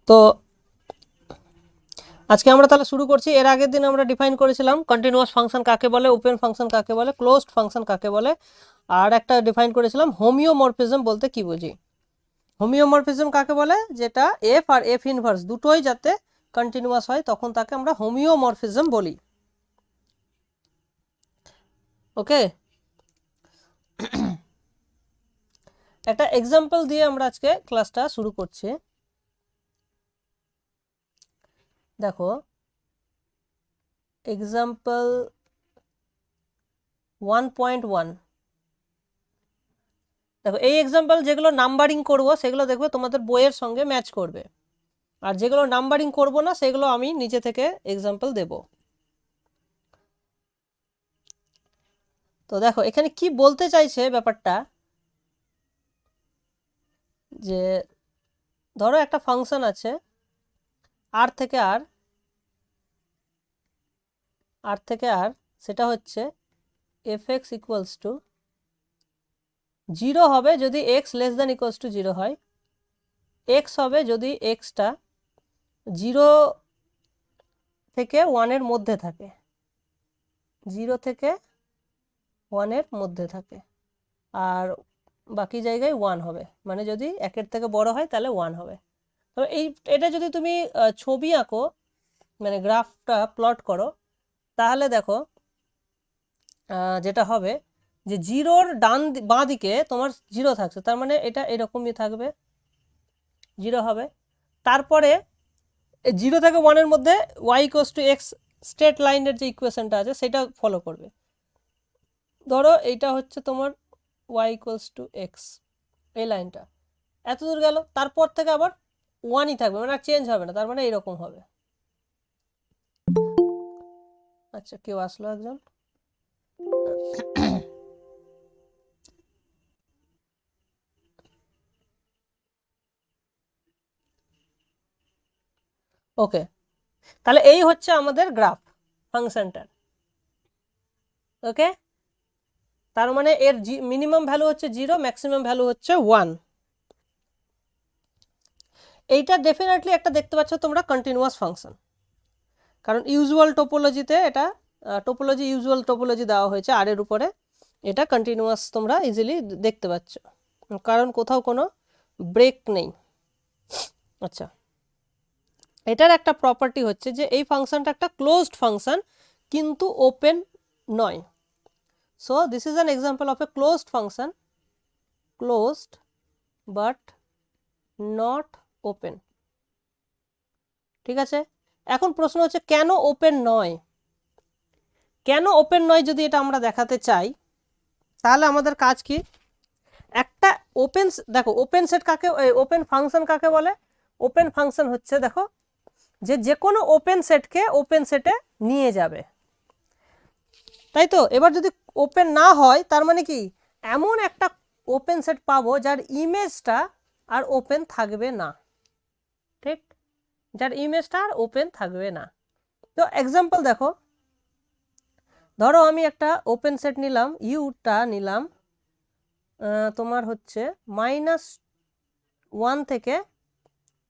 তো আজকে আমরা তাহলে শুরু করছি। এর আগের দিন আমরা ডিফাইন করেছিলাম কন্টিনিউয়াস ফাংশন কাকে বলে, ওপেন ফাংশন কাকে বলে, ক্লোজড ফাংশন কাকে বলে, আর একটা ডিফাইন করেছিলাম হোমিওমরফিজম বলতে কি বুঝি। হোমিওমরফিজম কাকে বলে? যেটা এফ আর এফ ইনভার্স দুটোই যাতে কন্টিনিউয়াস হয় তখন তাকে আমরা হোমিওমরফিজম বলি। ওকে, একটা এক্সাম্পল দিয়ে আমরা আজকে ক্লাসটা শুরু করছি। দেখো এক্সাম্পল 1.1। দেখো এই এক্সাম্পল যেগুলো নাম্বারিং করব সেগুলো দেখবে তোমাদের বইয়ের সঙ্গে ম্যাচ করবে, আর যেগুলো নাম্বারিং করব না সেগুলো আমি নিজে থেকে এক্সাম্পল দেব। তো দেখো এখানে কি বলতে চাইছে ব্যাপারটা, যে ধরো একটা ফাংশন আছে আর থেকে আর, সেটা হচ্ছে এফ এক্স ইকুয়ালস টু 0 হবে যদি x less then equals to 0 হয়, এক্স হবে যদি এক্সটা 0 থেকে 1-এর মধ্যে থাকে, 0 থেকে 1-এর মধ্যে থাকে, আর বাকি জায়গায় 1 হবে, মানে যদি 1-এর থেকে বড় হয় তাহলে 1 হবে। তো এটা যদি তুমি ছবি আঁকো, মানে গ্রাফটা প্লট করো, তাহলে দেখো যেটা হবে যে 0-র বাঁ দিকে তোমার 0 থাকছে, তার মানে এটা এরকমই থাকবে, 0 হবে। তারপরে 0 থেকে 1-এর মধ্যে y equals to x straight লাইনের যে ইকুয়েশনটা আছে সেটা ফলো করবে। ধরো এইটা হচ্ছে তোমার y ইকুয়ালস টু এক্স, এই লাইনটা এত দূর গেল, তারপর থেকে আবার 1ই থাকবে, মানে আর চেঞ্জ হবে না, তার মানে এরকম হবে। আচ্ছা, কেউ আসলো একজন। ওকে, তাহলে এই হচ্ছে আমাদের গ্রাফ ফাংশনটার। ওকে, তার মানে এর মিনিমাম ভ্যালু হচ্ছে 0, ম্যাক্সিমাম ভ্যালু হচ্ছে 1। এইটা ডেফিনেটলি একটা দেখতে পাচ্ছ তোমরা কন্টিনিউয়াস ফাংশন, কারণ ইউজুয়াল টোপোলজিতে এটা ইউজুয়াল টোপোলজি দেওয়া হয়েছে আর এর উপরে, এটা কন্টিনিউয়াস তোমরা ইজিলি দেখতে পাচ্ছ, কারণ কোথাও কোনো ব্রেক নেই। আচ্ছা, এটার একটা প্রপার্টি হচ্ছে যে এই ফাংশনটা একটা ক্লোজড ফাংশন কিন্তু ওপেন নয়। So this is an example of A closed function, closed but not open. ঠিক আছে, এখন প্রশ্ন হচ্ছে কেন ওপেন নয়? কেন ওপেন নয় যদি এটা আমরা দেখাতে চাই, তাহলে আমাদের কাজ কি? একটা ওপেন, দেখো ওপেন সেট কাকে, ওপেন ফাংশন কাকে বলে? ওপেন ফাংশন হচ্ছে দেখো যে কোনো ওপেন সেটকে ওপেন সেটে নিয়ে যাবে, তাই তো? এবার যদি ওপেন না হয় তার মানে কি, এমন একটা ওপেন সেট পাবো যার ইমেজটা আর ওপেন থাকবে না। ঠিক, যার ইমেজটা আর ওপেন থাকবে না। তো এক্সাম্পল দেখো, ধরো আমি একটা ওপেন সেট নিলাম, ইউটা নিলাম তোমার হচ্ছে -1 থেকে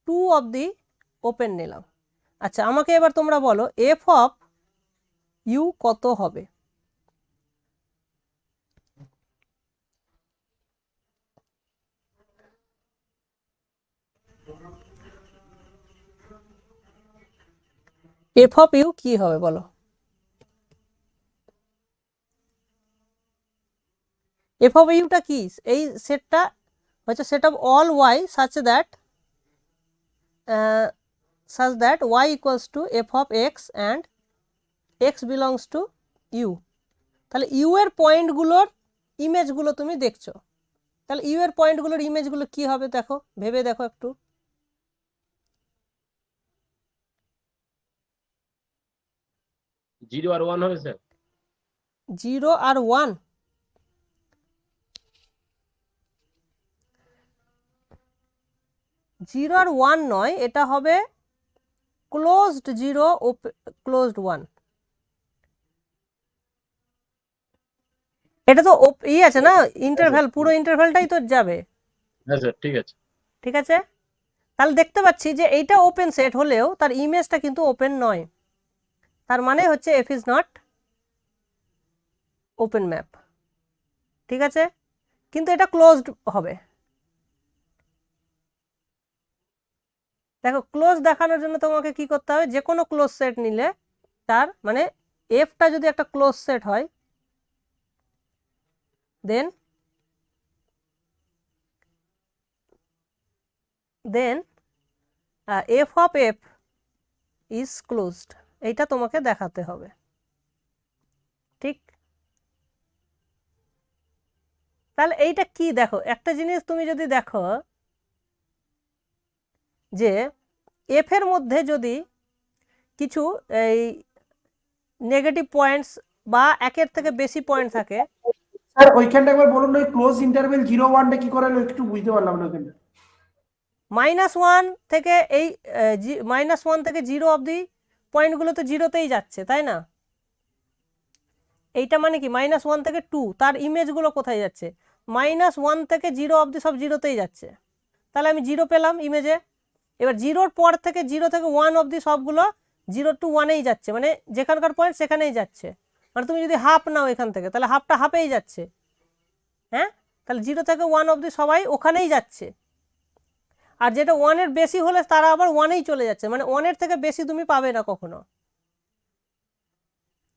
2 অবধি ওপেন নিলাম। আচ্ছা, আমাকে এবার তোমরা বলো এফ অফ ইউ কত হবে? এফ অফ ইউ কি হবে বলো? এফ অফ ইউটা কি? এই সেটটা হচ্ছে set of all Y such that y equals to f of x and x belongs to u। তাহলে ইউ এর পয়েন্টগুলোর ইমেজগুলো তুমি দেখছো, তাহলে ইউ এর পয়েন্টগুলোর ইমেজগুলো কি হবে দেখো, ভেবে দেখো একটু। 0 আর 1 হবে স্যার? 0 আর 1? 0 আর 1 নয়, এটা হবে ক্লোজড 0 ক্লোজড 1। এটা তো আছে না, ইন্টারভ্যাল, পুরো ইন্টারভ্যালটাই তো যাবে। হ্যাঁ স্যার, ঠিক আছে। ঠিক আছে, তাহলে দেখতে পাচ্ছি যে এইটা ওপেন সেট হলেও তার ইমেজটা কিন্তু ওপেন নয়, তার মানে হচ্ছে F is not open map. ঠিক আছে, কিন্তু এটা ক্লোজড হবে। দেখো ক্লোজ দেখানোর জন্য তোমাকে কি করতে হবে, যে কোনো ক্লোজ সেট নিলে তার মানে এফটা যদি একটা ক্লোজ সেট হয়, then F of F is closed, এইটা তোমাকে দেখাতে হবে। ঠিক, তাহলে এইটা কি, দেখো একটা জিনিস তুমি যদি দেখো যে এফ এর মধ্যে যদি কিছু এই নেগেটিভ পয়েন্টস বা একের থেকে বেশি পয়েন্ট থাকে। স্যার ওইখানটা একবার বলুন, ওই ক্লোজ ইন্টারভেল 0-1টা কি করে একটু বুঝতে পারলাম না ওখানটা। -1 থেকে এই -1 থেকে 0 অবধি পয়েন্টগুলো তো জিরোতেই যাচ্ছে, তাই না? এইটা মানে কি -1 থেকে 2, তার ইমেজগুলো কোথায় যাচ্ছে? -1 থেকে 0 অবধি সব জিরোতেই যাচ্ছে, তাহলে আমি 0 পেলাম ইমেজে। এবার 0-র পর থেকে 0 থেকে 1 অবধি সবগুলো 0 to 1-এই যাচ্ছে, মানে যেখানকার পয়েন্ট সেখানেই যাচ্ছে। মানে তুমি যদি হাফ নাও এখান থেকে, তাহলে হাফটা হাফেই যাচ্ছে। হ্যাঁ, তাহলে 0 থেকে 1 অবধি সবাই ওখানেই যাচ্ছে। আর যেটা 1-এর বেশি হলে তারা আবার 1-এই চলে যাচ্ছে, মানে 1-এর থেকে বেশি তুমি পাবে না কখনো।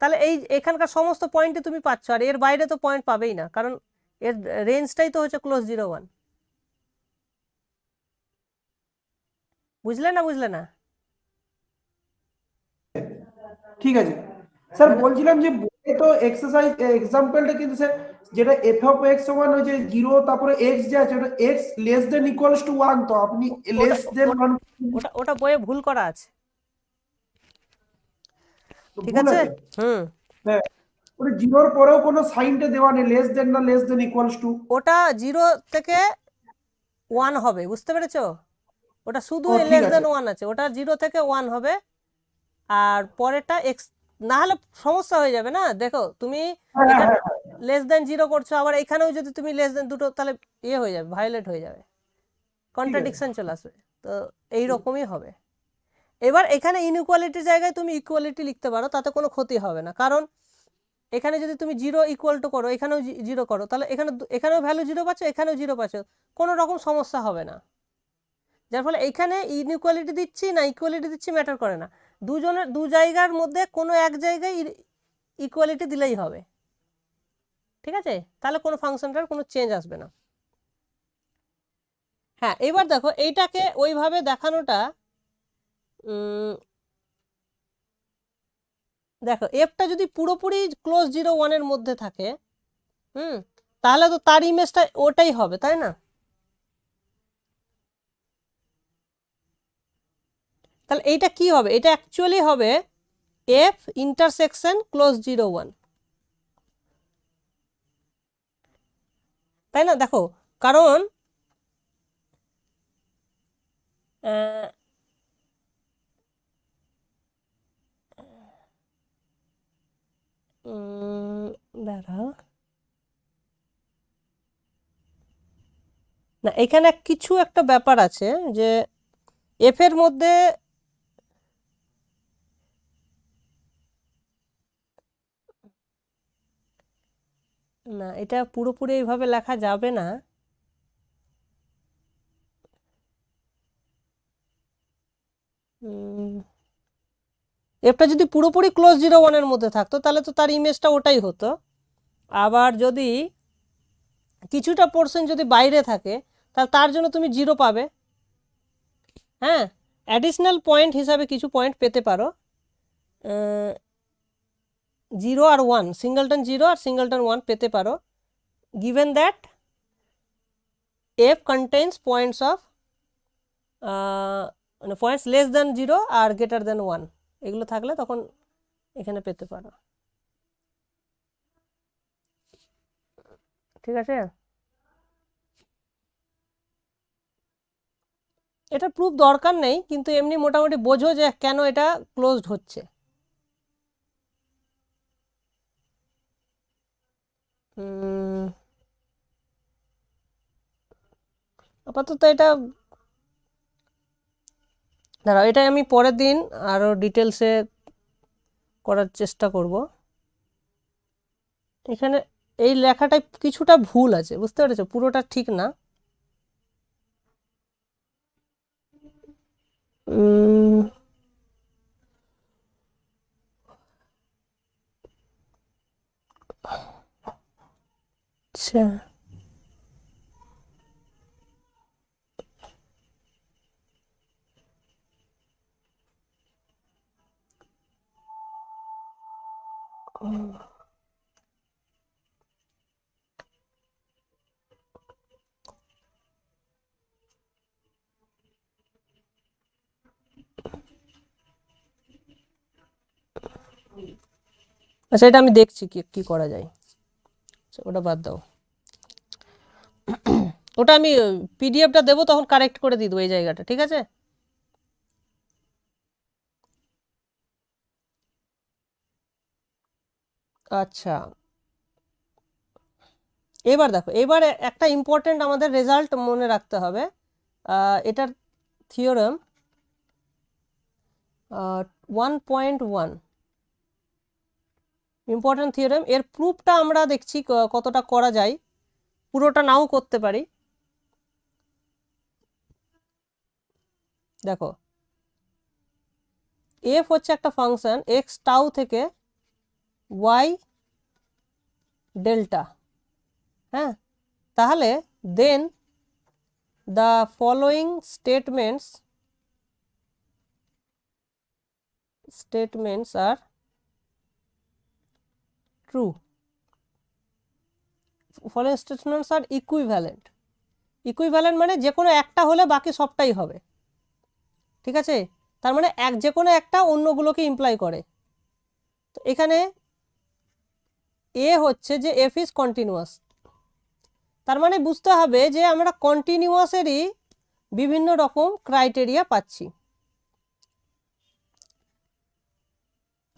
তাহলে এই এখানকার সমস্ত পয়েন্টে তুমি পাচ্ছ, আর এর বাইরে তো পয়েন্ট পাবেই না, কারণ এর রেঞ্জটাই তো হচ্ছে ক্লোজ 0-1। বুঝলে না? বুঝলে না? ঠিক আছে স্যার, মানে বলছিলাম যে বইয়ে তো এক্সারসাইজ এক্সাম্পলটা কিন্তু স্যার, যেটা এফ অফ এক্স সমান ওই যে 0 তারপরে এক্স যে আছে ওটা x less then equals to 1, তো আপনি ওটা লেস দেন ওটা 1 ওটা ওটা বইয়ে ভুল করা আছে। ঠিক ভুল আছে। আছে। হুম, হ্যাঁ, ওটা 0-র পরেও কোনো সাইনটা দেওয়া নেই, লেস দেন না লেস দেন ইকুয়ালস টু। ওটা 0 থেকে 1 হবে, বুঝতে পেরেছো? ওটা শুধু ও ঠিক লেস আছে। দেন 1 আছে, ওটা 0 থেকে 1 হবে। আর পরেরটা এক্স, না হলে সমস্যা হয়ে যাবে না। দেখো তুমি হ্যাঁ হ্যাঁ এখানে হ্যাঁ। লেস দেন 0 করছো, আবার এখানেও যদি তুমি লেস দেন দুটো, তাহলে ইয়ে হয়ে যাবে, ভায়োলেট হয়ে যাবে, ঠিক আছে। কন্ট্রাডিকশন চলে আসবে। তো এই রকমই হবে। এবার এখানে ইনইকুয়ালিটির জায়গায় তুমি ইকুয়ালিটি লিখতে পারো, তাতে কোনো ক্ষতি হবে না, কারণ এখানে যদি তুমি 0 ইকুয়াল টু করো, এখানেও 0 করো, তাহলে এখানেও ভ্যালু 0 পাচ্ছ, এখানেও 0 পাচ্ছ, কোনো রকম সমস্যা হবে না। যার ফলে এইখানে ইনইকুয়ালিটি দিচ্ছি না ইকুয়ালিটি দিচ্ছি ম্যাটার করে না, দুজনের দু জায়গার মধ্যে কোনো এক জায়গায় ইকুয়ালিটি দিলেই হবে। ঠিক আছে, তাহলে কোনো ফাংশনটার কোনো চেঞ্জ আসবে না। হ্যাঁ, এবার দেখো এইটাকে ওইভাবে দেখানোটা, দেখো এফটা যদি পুরোপুরি ক্লোজ 0-1-এর মধ্যে থাকে, তাহলে তো তার ইমেজটা ওটাই হবে, তাই না? তাহলে এইটা কি হবে? এটা অ্যাকচুয়ালি হবে এফ ইন্টারসেকশন ক্লোজ 0-1, তাই না? দেখো কারণ দাঁড়াও, না এখানে কিছু একটা ব্যাপার আছে যে এফ এর মধ্যে না, এটা পুরোপুরি এইভাবে লেখা যাবে না। এফটা যদি পুরোপুরি ক্লোজ 0-1-এর মধ্যে থাকতো, তাহলে তো তার ইমেজটা ওটাই হতো। আবার যদি কিছুটা পোর্শন যদি বাইরে থাকে, তাহলে তার জন্য তুমি 0 পাবে। হ্যাঁ, অ্যাডিশনাল পয়েন্ট হিসাবে কিছু পয়েন্ট পেতে পারো, 0 আর 1, সিঙ্গলটন 0 আর সিঙ্গলটন 1 পেতে পারো, given that F contains points of মানে পয়েন্টস লেস দেন 0 আর গ্রেটার দেন 1, এগুলো থাকলে তখন এখানে পেতে পারো। ঠিক আছে, এটা প্রুফ দরকার নেই, কিন্তু এমনি মোটামুটি বোঝো যে কেন এটা ক্লোজড হচ্ছে। আপাতত এটা দাঁড়াও, এটাই আমি পরের দিন আরো ডিটেলসে করার চেষ্টা করব। এখানে এই লেখাটায় কিছুটা ভুল আছে, বুঝতে পেরেছো? পুরোটা ঠিক না। আচ্ছা, আচ্ছা, এটা আমি দেখছি কি কি করা যায়। আচ্ছা, ওটা বাদ দাও। ওটা আমি পিডিএফটা দেবো, তখন কারেক্ট করে দিয়ে দেবো এই জায়গাটা, ঠিক আছে? আচ্ছা, এবার দেখো, এবার একটা ইম্পর্টেন্ট আমাদের রেজাল্ট মনে রাখতে হবে। এটার থিওরেম 1.1, ইম্পর্টেন্ট থিওরেম। এর প্রুফটা আমরা দেখছি কতটা করা যায়, পুরোটা নাও করতে পারি। দেখো, এফ হচ্ছে একটা ফাংশন এক্স টাউ থেকে ওয়াই ডেল্টা, হ্যাঁ? তাহলে then the following statements are true. Following statements are equivalent. Equivalent মানে যে কোনো একটা হলে বাকি সবটাই হবে, ঠিক আছে? তার মানে যে কোনো একটা অন্যগুলোকে ইমপ্লাই করে। তো এখানে এ হচ্ছে যে এফ ইজ কন্টিনিউয়াস, তার মানে বুঝতে হবে যে আমরা কন্টিনিউয়াসেরই বিভিন্ন রকম ক্রাইটেরিয়া পাচ্ছি।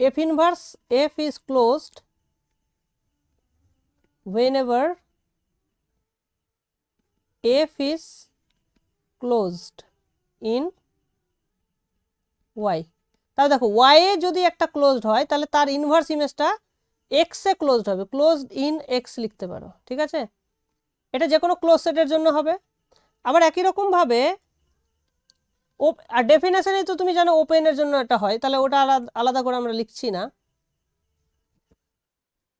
F inverse F is closed whenever f is closed in y। তাহলে দেখো, y এ যদি একটা ক্লোজড হয় তাহলে তার ইনভার্স ইমেজটা x এ ক্লোজড হবে, ক্লোজড ইন x লিখতে পারো, ঠিক আছে? এটা যে কোনো ক্লোজ সেটের জন্য হবে। আবার একই রকম ভাবে আর ডেফিনেশনে তো তুমি জানো ওপেনের জন্য এটা হয়, তাহলে ওটা আলাদা করে আমরা লিখছি না।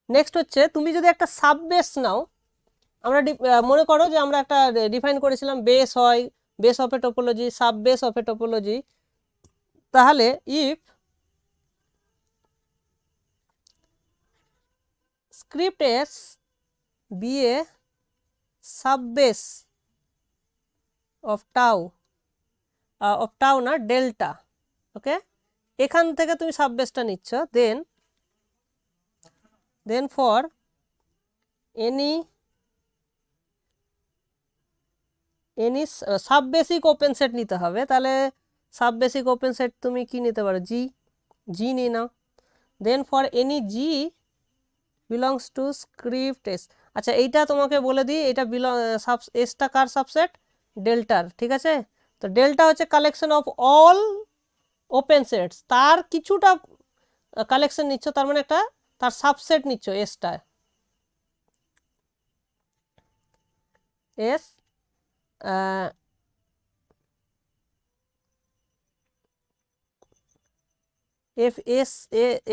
নেক্সট হচ্ছে, তুমি যদি একটা সাব বেস নাও, আমরা মনে করো যে আমরা একটা ডিফাইন করেছিলাম বেস হয়, base of a topology, sub base of a topology. তাহলে if script s be a subbase of tau না ডেল্টা, ওকে? এখান থেকে তুমি সাববেসটা নিচ্ছ, then for any subbasic open set নিতে হবে। তাহলে সাববেসিক ওপেন সেট তুমি কি নিতে পারো? জি নিয়ে নাও। Then for any G belongs to script S. আচ্ছা, এইটা তোমাকে বলে দিই, এটা এসটা কার সাবসেট? ডেল্টার, ঠিক আছে? তো ডেল্টা হচ্ছে collection of all open sets, তার কিছুটা কালেকশন নিচ্ছ, তার মানে একটা তার সাবসেট নিচ্ছ এসটা, S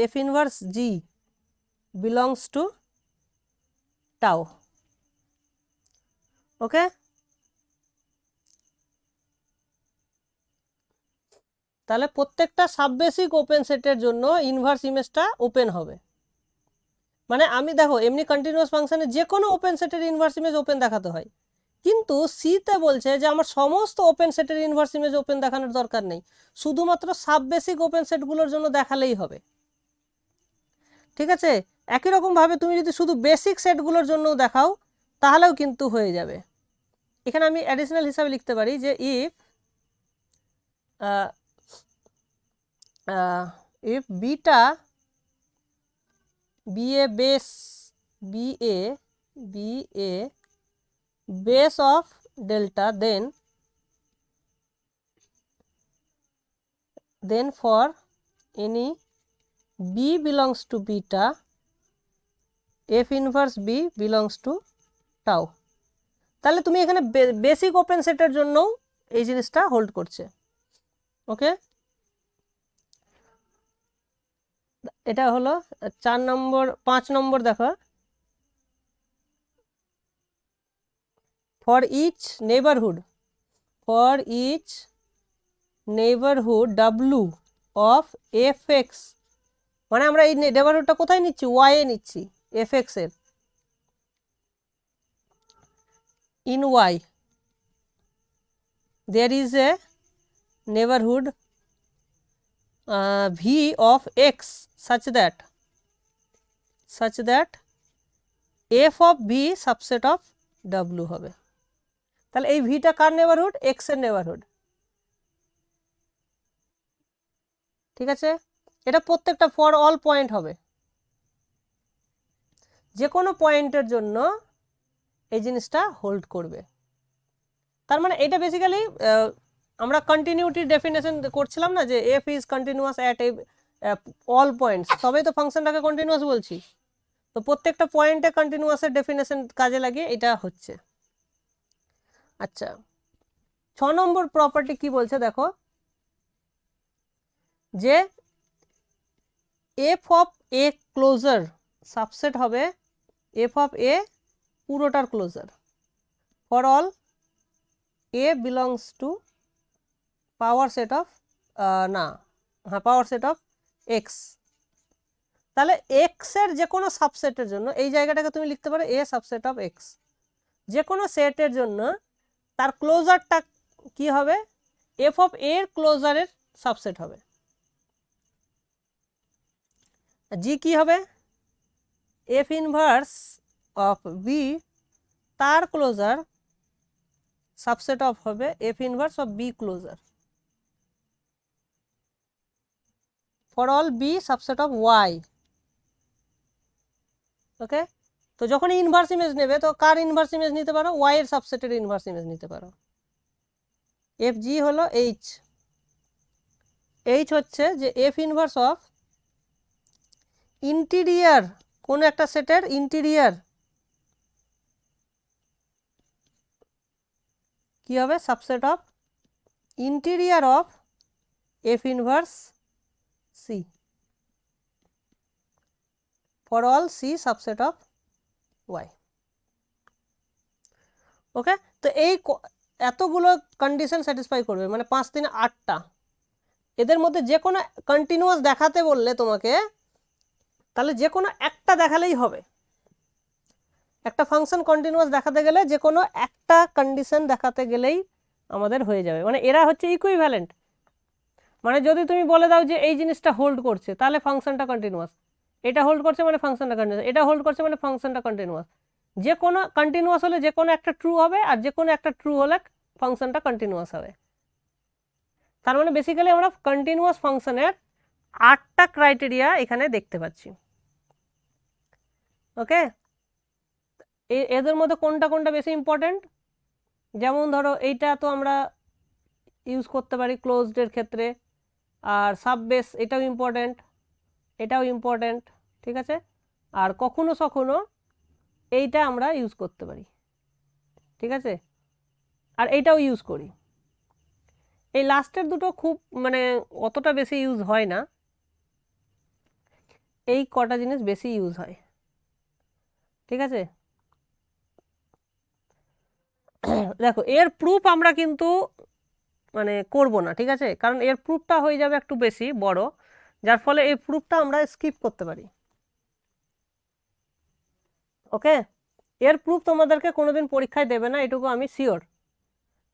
F inverse G belongs to tau, okay? তাহলে প্রত্যেকটা সাববেসিক ওপেন সেটের জন্য ইনভার্স ইমেজটা ওপেন হবে। মানে আমি দেখো, এমনি কন্টিনিউয়াস ফাংশনে যে কোনো ওপেন সেটের ইনভার্স ইমেজ ওপেন দেখাতে হয়, কিন্তু সিতে বলছে যে আমার সমস্ত ওপেন সেটের ইনভার্স ইমেজ ওপেন দেখানোর দরকার নেই, শুধুমাত্র সাববেসিক ওপেন সেটগুলোর জন্য দেখালেই হবে, ঠিক আছে? একই রকম ভাবে তুমি যদি শুধু বেসিক সেটগুলোর জন্য দেখাও তাহলেও কিন্তু হয়ে যাবে। এখানে আমি অ্যাডিশনাল হিসাবে লিখতে পারি যে if beta be a base of delta, then then for any b belongs to beta f inverse b belongs to tau। তাহলে তুমি এখানে বেসিক ওপেন সেটের জন্য এই জিনিসটা হোল্ড করছে। ওকে, এটা হলো 4 নম্বর। 5 নম্বর দেখো, for each neighborhood w of fx, মানে আমরা এই নেইবারহুডটা কোথায় নিচ্ছি, y এ নিচ্ছি, fx এর in y there is a neighborhood v of x such that f of v subset of w হবে। তাহলে এই ভিটা কার নেইবারহুড, x এর নেইবারহুড। ঠিক আছে, এটা প্রত্যেকটা ফর অল পয়েন্ট হবে, যে কোনো পয়েন্টের জন্য এই জিনিসটা হোল্ড করবে। তার মানে এটা বেসিক্যালি আমরা কন্টিনিউটির ডেফিনেশন করছিলাম না, যে F is continuous at all points, তবেই তো ফাংশনটাকে কন্টিনিউয়াস বলছি। তো প্রত্যেকটা পয়েন্টে কন্টিনিউয়াসের ডেফিনেশন কাজে লাগিয়ে এটা হচ্ছে। আচ্ছা, 6 নম্বর প্রপার্টি কি বলছে দেখো, যে F of A closure subset হবে এফ অফ এ পুরোটার closure for all A belongs to power set of power set of X. তাহলে এক্স এর যে কোনো সাবসেটের জন্য এই জায়গাটাকে তুমি লিখতে পারো এ সাবসেট অফ এক্স। যে কোনো সেটের জন্য তার ক্লোজারটা কি হবে, এফ অফ এ এর ক্লোজারের সাবসেট হবে। জি কি হবে, এফ ইনভার্স অফ বি তার ক্লোজার সাবসেট অফ হবে F inverse of B closure for all B subset of Y. Okay, তো যখন ইনভার্স ইমেজ নেবে তো কার ইনভার্স ইমেজ নিতে পারো, ওয়াই এর সাবসেটের ইনভার্স ইমেজ নিতে পারো। এফ জি হলো এইচ, এইচ হচ্ছে যে এফ ইনভার্স অফ ইন্টিরিয়ার কোন একটা সেটের ইন্টিরিয়ার কি হবে, subset of interior of F inverse C for all C subset of Y. Okay, তো এই এতগুলো কন্ডিশন স্যাটিসফাই করবে, মানে 5 3 8টা। এদের মধ্যে যে কোনো কন্টিনিউয়াস দেখাতে বললে তোমাকে, তাহলে যে কোনো একটা দেখালেই হবে। একটা ফাংশন কন্টিনিউয়াস দেখাতে গেলে যে কোনো একটা কন্ডিশন দেখাতে গেলেই আমাদের হয়ে যাবে। মানে এরা হচ্ছে ইকুইভ্যালেন্ট। মানে যদি তুমি বলে দাও যে এই জিনিসটা হোল্ড করছে, তাহলে ফাংশনটা কন্টিনিউয়াস। এটা হোল্ড করছে মানে ফাংশনটা কন্টিনিউয়াস, এটা হোল্ড করছে মানে ফাংশনটা কন্টিনিউয়াস। যে কোনো কন্টিনিউয়াস হলে যে কোনো একটা ট্রু হবে, আর যে কোনো একটা ট্রু হলে ফাংশনটা কন্টিনিউয়াস হবে। তার মানে বেসিক্যালি আমরা কন্টিনিউয়াস ফাংশনের 8টা ক্রাইটেরিয়া এখানে দেখতে পাচ্ছি। ওকে, এদের মধ্যে কোনটা কোনটা বেশি ইম্পর্টেন্ট, যেমন ধরো এইটা তো আমরা ইউজ করতে পারি ক্লোজডের ক্ষেত্রে, আর সাববেস এটাও ইম্পর্টেন্ট, এটাও ইম্পর্টেন্ট। ঠিক আছে, আর কখনো কখনো এইটা আমরা ইউজ করতে পারি। ঠিক আছে, আর এইটাও ইউজ করি। এই লাস্টের দুটো খুব মানে অতটা বেশি ইউজ হয় না, এই কটা জিনিস বেশি ইউজ হয়। ঠিক আছে, দেখো এর প্রুফ আমরা কিন্তু মানে করব না। ঠিক আছে, কারণ এর প্রুফটা হয়ে যাবে একটু বেশি বড়, যার ফলে এই প্রুফটা আমরা স্কিপ করতে পারি। ওকে, এর প্রুফ তোমাদেরকে কোনোদিন পরীক্ষায় দেবে না, এটুকু আমি শিওর।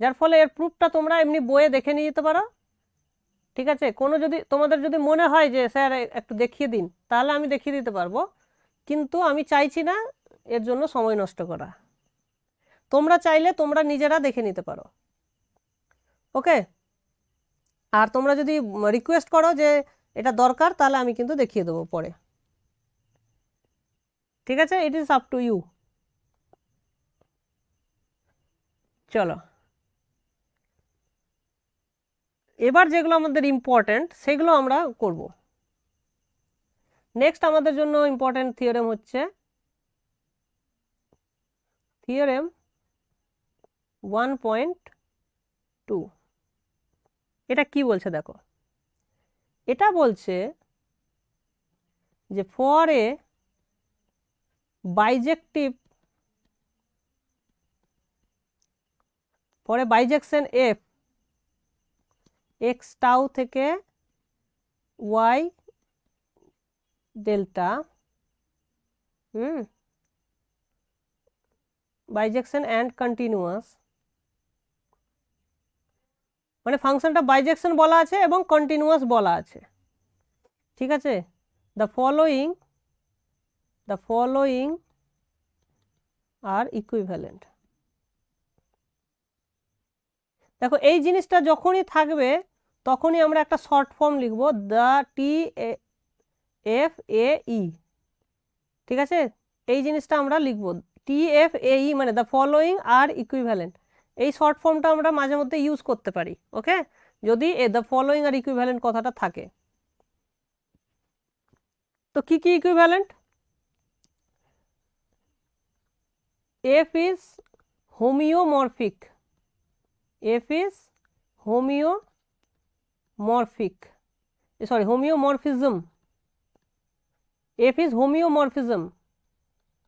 যার ফলে এর প্রুফটা তোমরা এমনি বইয়ে দেখে নিয়ে যেতে পারো। ঠিক আছে, কোনো যদি তোমাদের যদি মনে হয় যে স্যার একটু দেখিয়ে দিন, তাহলে আমি দেখিয়ে দিতে পারবো, কিন্তু আমি চাইছি না এর জন্য সময় নষ্ট করা। তোমরা চাইলে তোমরা নিজেরা দেখে নিতে পারো। ওকে, আর তোমরা যদি রিকোয়েস্ট করো যে এটা দরকার, তাহলে আমি কিন্তু দেখিয়ে দেবো পরে। ঠিক আছে, it is up to you. চলো এবার যেগুলো আমাদের ইম্পর্টেন্ট সেগুলো আমরা করব। নেক্সট আমাদের জন্য ইম্পর্টেন্ট থিওরেম হচ্ছে থিওরেম 1.2। এটা কি বলছে দেখো, এটা বলছে যে ফর এ বাইজেক্টিভ পরে বাইজেকশন এফ এক্স টাউ থেকে Y delta bijection and continuous, মানে ফাংশনটা বাইজেকশন বলা আছে এবং কন্টিনিউয়াস বলা আছে, ঠিক আছে। The following R equivalent. দেখো এই জিনিসটা যখনই থাকবে তখনই আমরা একটা শর্ট ফর্ম লিখব, দ্য TFAE, ঠিক আছে। এই জিনিসটা আমরা লিখব TFAE, মানে দ্য ফলোয়িং আর ইকুইভ্যালেন্ট। এই শর্ট ফর্মটা আমরা মাঝে মধ্যে ইউজ করতে পারি, ওকে, যদি দ্য ফলোয়িং আর ইকুইভ্যালেন্ট কথাটা থাকে। তো কি কি equivalent? F is homeomorphic, F is homeomorphism, F is homeomorphism।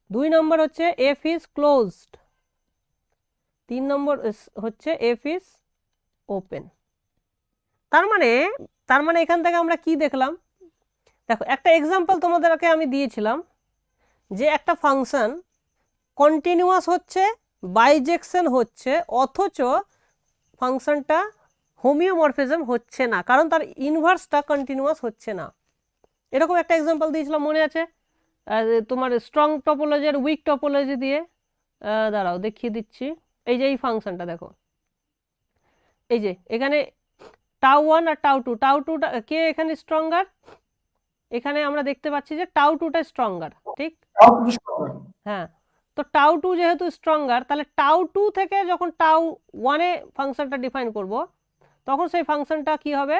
2 নম্বর হচ্ছে F is closed, 3 নম্বর হচ্ছে F is open। তার মানে এখান থেকে আমরা কি দেখলাম? দেখো একটা এক্সাম্পল তোমাদেরকে আমি দিয়েছিলাম যে একটা ফাংশন কন্টিনিউয়াস হচ্ছে, বাইজেকশন হচ্ছে, অথচ ফাংশনটা হোমিওমরফিজম হচ্ছে না, কারণ তার ইনভার্সটা কন্টিনিউয়াস হচ্ছে না। এরকম একটা এক্সাম্পল দিয়েছিলাম, মনে আছে? তোমার স্ট্রং টপোলজি আর উইক টপোলজি দিয়ে। দাঁড়াও দেখিয়ে দিচ্ছি। এই যে এই ফাংশনটা দেখো, এই যে এখানে টাউ 1 আর টাউ 2, টাউ 2টা কে এখানে স্ট্রঙ্গার? এখানে আমরা দেখতে পাচ্ছি যে টাউ 2টা স্ট্রঙ্গার, ঠিক? হ্যাঁ, তো টাউ 2 যেহেতু স্ট্রঙ্গার, তাহলে টাউ 2 থেকে যখন টাউ 1 এ ফাংশনটা ডিফাইন করব, তখন সেই ফাংশনটা কি হবে?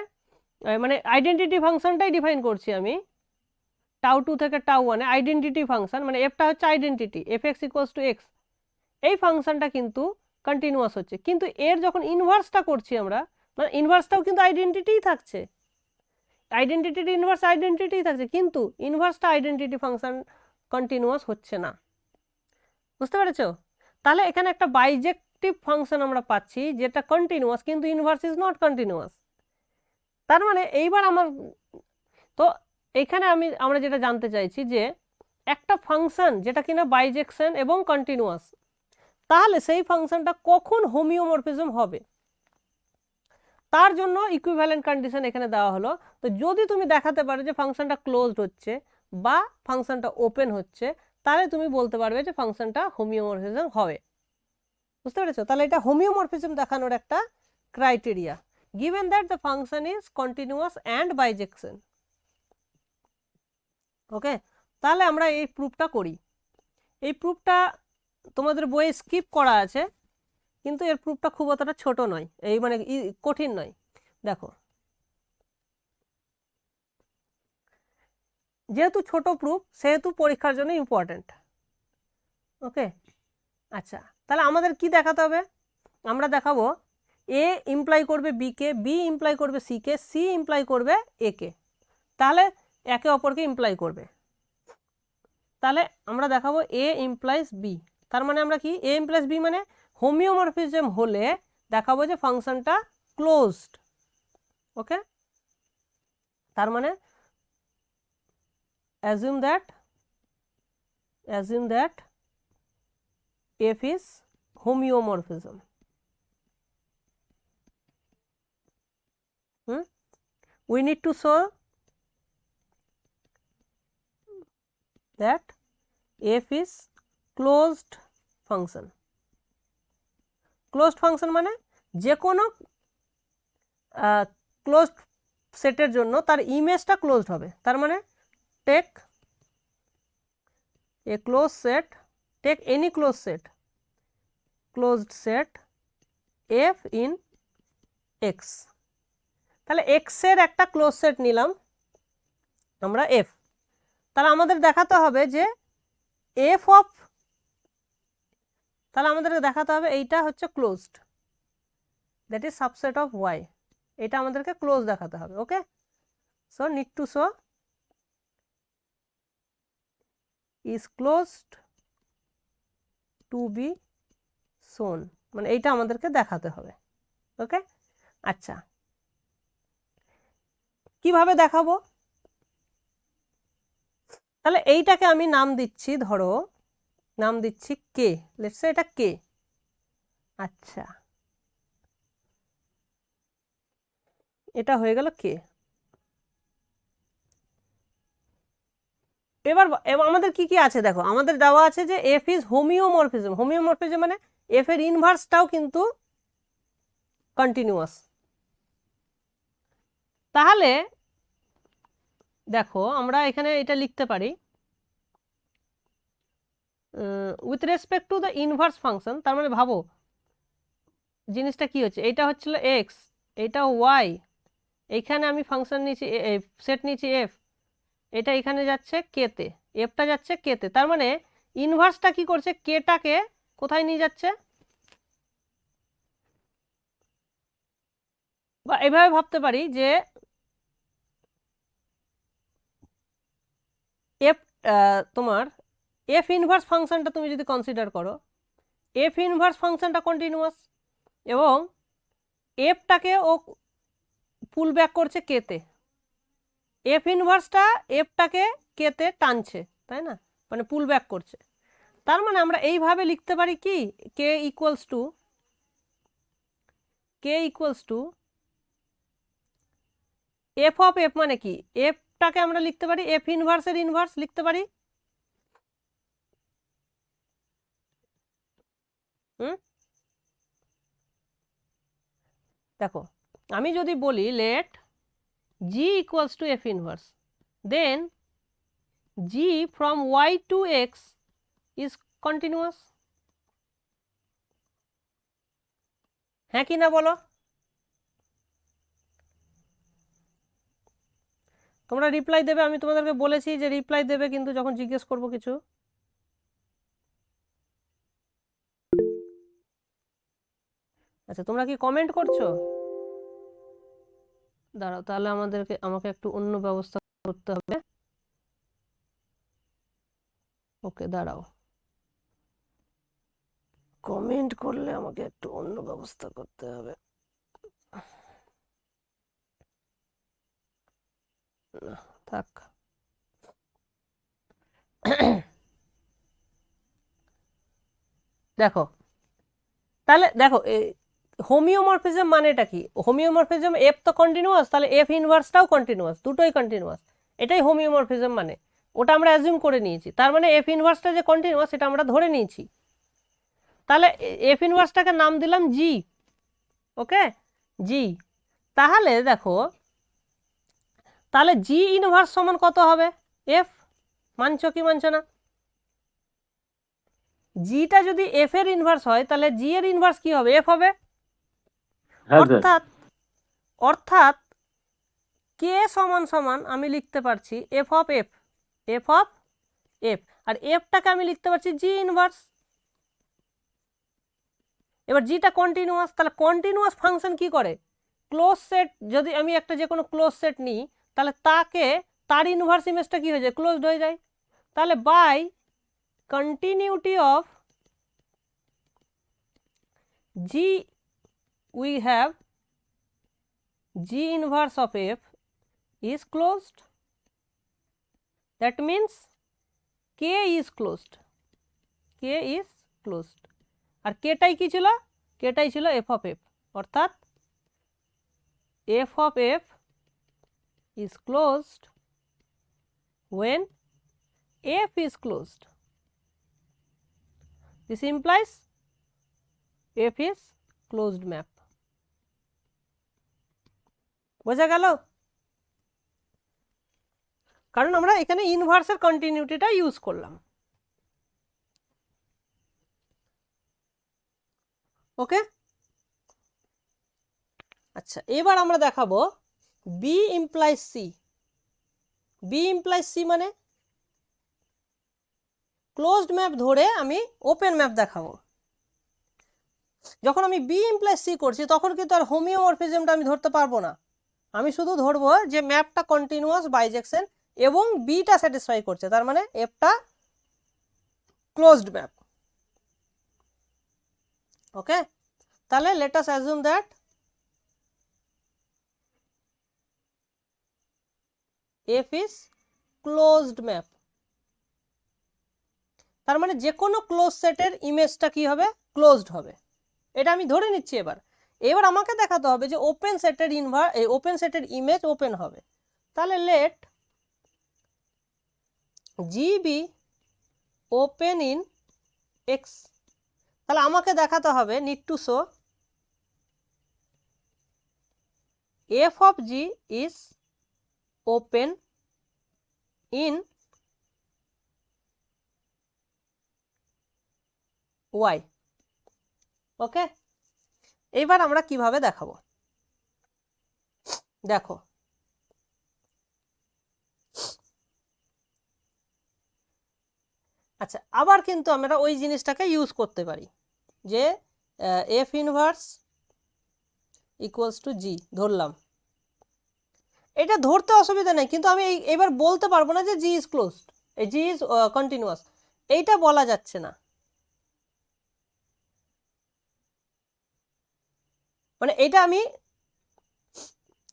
মানে আইডেন্টিটি ফাংশনটাই ডিফাইন করছি আমি, টাউ 2 থেকে টাউ 1 এ আইডেন্টিটি ফাংশন, মানে এফটা হচ্ছে identity, F x equals to x. এই ফাংশনটা কিন্তু কন্টিনিউয়াস হচ্ছে, কিন্তু এর যখন ইনভার্সটা করছি আমরা, মানে ইনভার্সটাও কিন্তু আইডেন্টিটিই থাকছে, আইডেন্টিটির ইনভার্স আইডেন্টিটিই থাকছে, কিন্তু ইনভার্সটা আইডেন্টিটি ফাংশন কন্টিনিউয়াস হচ্ছে না। বুঝতে পেরেছো? তাহলে এখানে একটা বাইজেক্টিভ ফাংশন আমরা পাচ্ছি যেটা কন্টিনিউয়াস, কিন্তু ইনভার্স ইজ নট কন্টিনিউয়াস। তার মানে এইবার তো এখানে আমরা যেটা জানতে চাইছি যে একটা ফাংশন যেটা কিনা বাইজেকশন এবং কন্টিনিউয়াস, তাহলে সেই ফাংশনটা কখন হোমিওমরফিজম হবে, তার জন্য ইকুইভ্যালেন্ট কন্ডিশন এখানে দেওয়া হলো। তো যদি তুমি দেখাতে পারো যে ফাংশনটা ক্লোজড হচ্ছে বা ফাংশনটা ওপেন হচ্ছে, তাহলে তুমি বলতে পারবে যে ফাংশনটা হোমিওমরফিজম হবে। বুঝতে পেরেছো? তাহলে এটা হোমিওমরফিজম দেখানোর একটা criteria, given that the function is continuous and bijection। ওকে, তাহলে আমরা এই প্রুফটা করি। এই প্রুফটা তোমাদের বইয়ে স্কিপ করা আছে, কিন্তু এর প্রুফটা খুব অতটা ছোট নয়, এই মানে কঠিন নয়। দেখো, যেহেতু ছোট প্রুফ সেহেতু পরীক্ষার জন্য ইম্পর্টেন্ট। ওকে, আচ্ছা, তাহলে আমাদের কি দেখাতে হবে? আমরা দেখাবো এ ইমপ্লাই করবে বি কে, বি ইমপ্লাই করবে সি কে, সি ইমপ্লাই করবে এ কে, তাহলে একে অপরকে ইমপ্লাই করবে। তাহলে আমরা দেখাবো এ ইমপ্লাইজ বি, তার মানে আমরা কি, এ ইমপ্লাইজ বি মানে হোমিওমরফিজম হলে দেখাবো যে ফাংশনটা ক্লোজড। ওকে, তার মানে assume that f is homeomorphism। We need to show that f is closed function। closed function মানে যে কোনো ক্লোজড সেটের জন্য তার ইমেজটা ক্লোজড হবে। তার মানে take a closed set, take any closed set f in x, তাহলে এক্স এর একটা ক্লোজ সেট নিলাম আমরা এফ, তাহলে আমাদের দেখাতে হবে যে এফ অফ, তাহলে আমাদেরকে দেখাতে হবে এইটা হচ্ছে closed, that is subset of Y, এটা আমাদেরকে ক্লোজ দেখাতে হবে। Okay, so need to show is closed to be শোন, মানে এইটা আমাদেরকে দেখাতে হবে। ওকে, আচ্ছা কিভাবে দেখাবো? তাহলে এইটাকে আমি নাম দিচ্ছি, ধরো নাম দিচ্ছি কে, লেটস সে এটা কে। আচ্ছা, এটা হয়ে গেল কে। এবার আমাদের কি কি আছে দেখো, আমাদের দেওয়া আছে যে এফ ইজ হোমিওমরফিজম। হোমিওমরফিজম মানে এফ এর ইনভার্সটাও কিন্তু কন্টিনিউয়াস। তাহলে দেখো আমরা এখানে এটা লিখতে পারি with respect to the inverse function. তার মানে ভাবো জিনিসটা কি হচ্ছে, এইটা হচ্ছিল এক্স, এইটা ওয়াই, এইখানে আমি ফাংশন নিয়েছি সেট নিয়েছি এফ, এটা এখানে যাচ্ছে কেতে, এফটা যাচ্ছে কেতে, তার মানে ইনভার্সটা কি করছে, কেটাকে কোথায় নিয়ে যাচ্ছে, বা এভাবে ভাবতে পারি যে এফ তোমার এফ ইনভার্স ফাংশনটা তুমি যদি কনসিডার করো, এফ ইনভার্স ফাংশনটা কন্টিনিউয়াস এবং এফটাকে ও পুল ব্যাক করছে কেতে, এফ ইনভার্সটা এফটাকে কেতে টানছে, তাই না, মানে পুল ব্যাক করছে। তার মানে আমরা এইভাবে লিখতে পারি কি, K equals to F of F, মানে কি এফটাকে আমরা লিখতে পারি এফ ইনভার্সের ইনভার্স লিখতে পারি। দেখো আমি যদি বলি let G equals to F inverse, then G from Y to X is continuous, হ্যাঁ কি না বলো? তোমরা রিপ্লাই দেবে, আমি তোমাদেরকে বলেছি যে রিপ্লাই দেবে কিন্তু যখন জিজ্ঞেস করবো কিছু। আচ্ছা তোমরা কি কমেন্ট করছো? দাঁড়াও, তাহলে আমাকে একটু অন্য ব্যবস্থা করতে হবে। ওকে দাঁড়াও, কমেন্ট করলে আমাকে একটু অন্য ব্যবস্থা করতে হবে। না থাক, দেখো তাহলে দেখো হোমিওমরফিজম মানেটা কি, হোমিওমরফিজম এফ তো কন্টিনিউয়াস, তাহলে এফ ইনভার্সটাও কন্টিনিউয়াস, দুটোই কন্টিনিউয়াস, এটাই হোমিওমরফিজম মানে। ওটা আমরা অ্যাজিউম করে নিয়েছি, তার মানে এফ ইনভার্সটা যে কন্টিনিউয়াস সেটা আমরা ধরে নিয়েছি। তাহলে এফ ইনভার্সটাকে নাম দিলাম জি। ওকে, জি। তাহলে দেখো, তাহলে জি ইনভার্স সমান কত হবে, এফ, মানছো কি মানছো না? জিটা যদি এফ এর ইনভার্স হয় তাহলে জি এর ইনভার্স কি হবে, এফ হবে। অর্থাৎ অর্থাৎ কে সমান সমান আমি লিখতে পারছি F of F, F of F, আর এফটাকে আমি লিখতে পারছি জি ইনভার্স। এবার জিটা কন্টিনিউয়াস, তাহলে কন্টিনিউয়াস ফাংশন কি করে, ক্লোজ সেট, যদি আমি একটা যে কোনো ক্লোজ সেট নিই তাহলে তার ইনভার্স ইমেজটা কি হয়ে যায়, ক্লোজড হয়ে যায়। তাহলে by continuity of G we have G inverse of F is closed, that means K is closed, K is closed, আর Kটাই কি ছিল, Kটাই ছিল F of F, অর্থাৎ F of F is closed when F is closed. This implies F is closed map. বোঝা গেল? কারণ আমরা এখানে ইনভার্সের কন্টিনিউটিটা use করলাম। ওকে, আচ্ছা এবার আমরা দেখাবো B implies C, B implies C মানে ক্লোজড ম্যাপ ধরে আমি ওপেন ম্যাপ দেখাবো। যখন আমি বি ইমপ্লাইজ সি করছি তখন কিন্তু আর হোমিওমরফিজমটা আমি ধরতে পারবো না, আমি শুধু ধরবো যে ম্যাপটা কন্টিনিউয়াস বাইজেকশন এবং বিটা স্যাটিসফাই করছে, তার মানে এফটা ক্লোজড ম্যাপ। ওকে, তাহলে let us assume that F is closed map, তার মানে যে কোনো ক্লোজ সেটের ইমেজটা কি হবে, ক্লোজড হবে, এটা আমি ধরে নিচ্ছি। এবার এবার আমাকে দেখাতে হবে যে ওপেন সেটের ওপেন সেটের ইমেজ ওপেন হবে। তাহলে let G be open in X, তাহলে আমাকে দেখাতে হবে need to show F of G is open in Y. Okay, এবার আমরা কিভাবে দেখাবো, দেখো আচ্ছা, আবার কিন্তু আমরা ওই জিনিসটাকে ইউজ করতে পারি যে এফ ইনভার্স ইকুয়ালস টু জি ধরলাম, এটা ধরতে অসুবিধা নেই, কিন্তু আমি এবার বলতে পারবো না যে G is closed, G is continuous, এইটা বলা যাচ্ছে না। মানে এটা আমি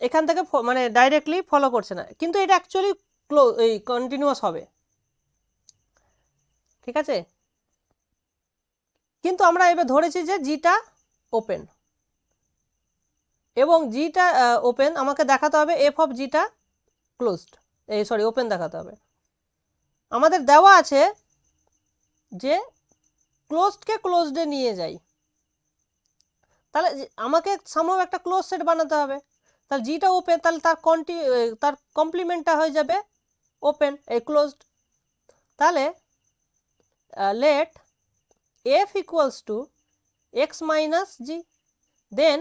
এখান থেকে মানে ডাইরেক্টলি ফলো করছে না, কিন্তু এটা অ্যাকচুয়ালি এই কন্টিনিউয়াস হবে, ঠিক আছে। কিন্তু আমরা এবার ধরেছি যে জিটা ওপেন, এবং জিটা ওপেন আমাকে দেখাতে হবে এফ অফ জিটা ক্লোজড, এই সরি ওপেন দেখাতে হবে। আমাদের দেওয়া আছে যে ক্লোজডকে ক্লোজডে নিয়ে যাই, তাহলে আমাকে সামহাও একটা ক্লোজ সেট বানাতে হবে, তাহলে জিটা ওপেন, তাহলে তার কমপ্লিমেন্টটা হয়ে যাবে ওপেন এই ক্লোজড। তাহলে let F equals to X minus G, then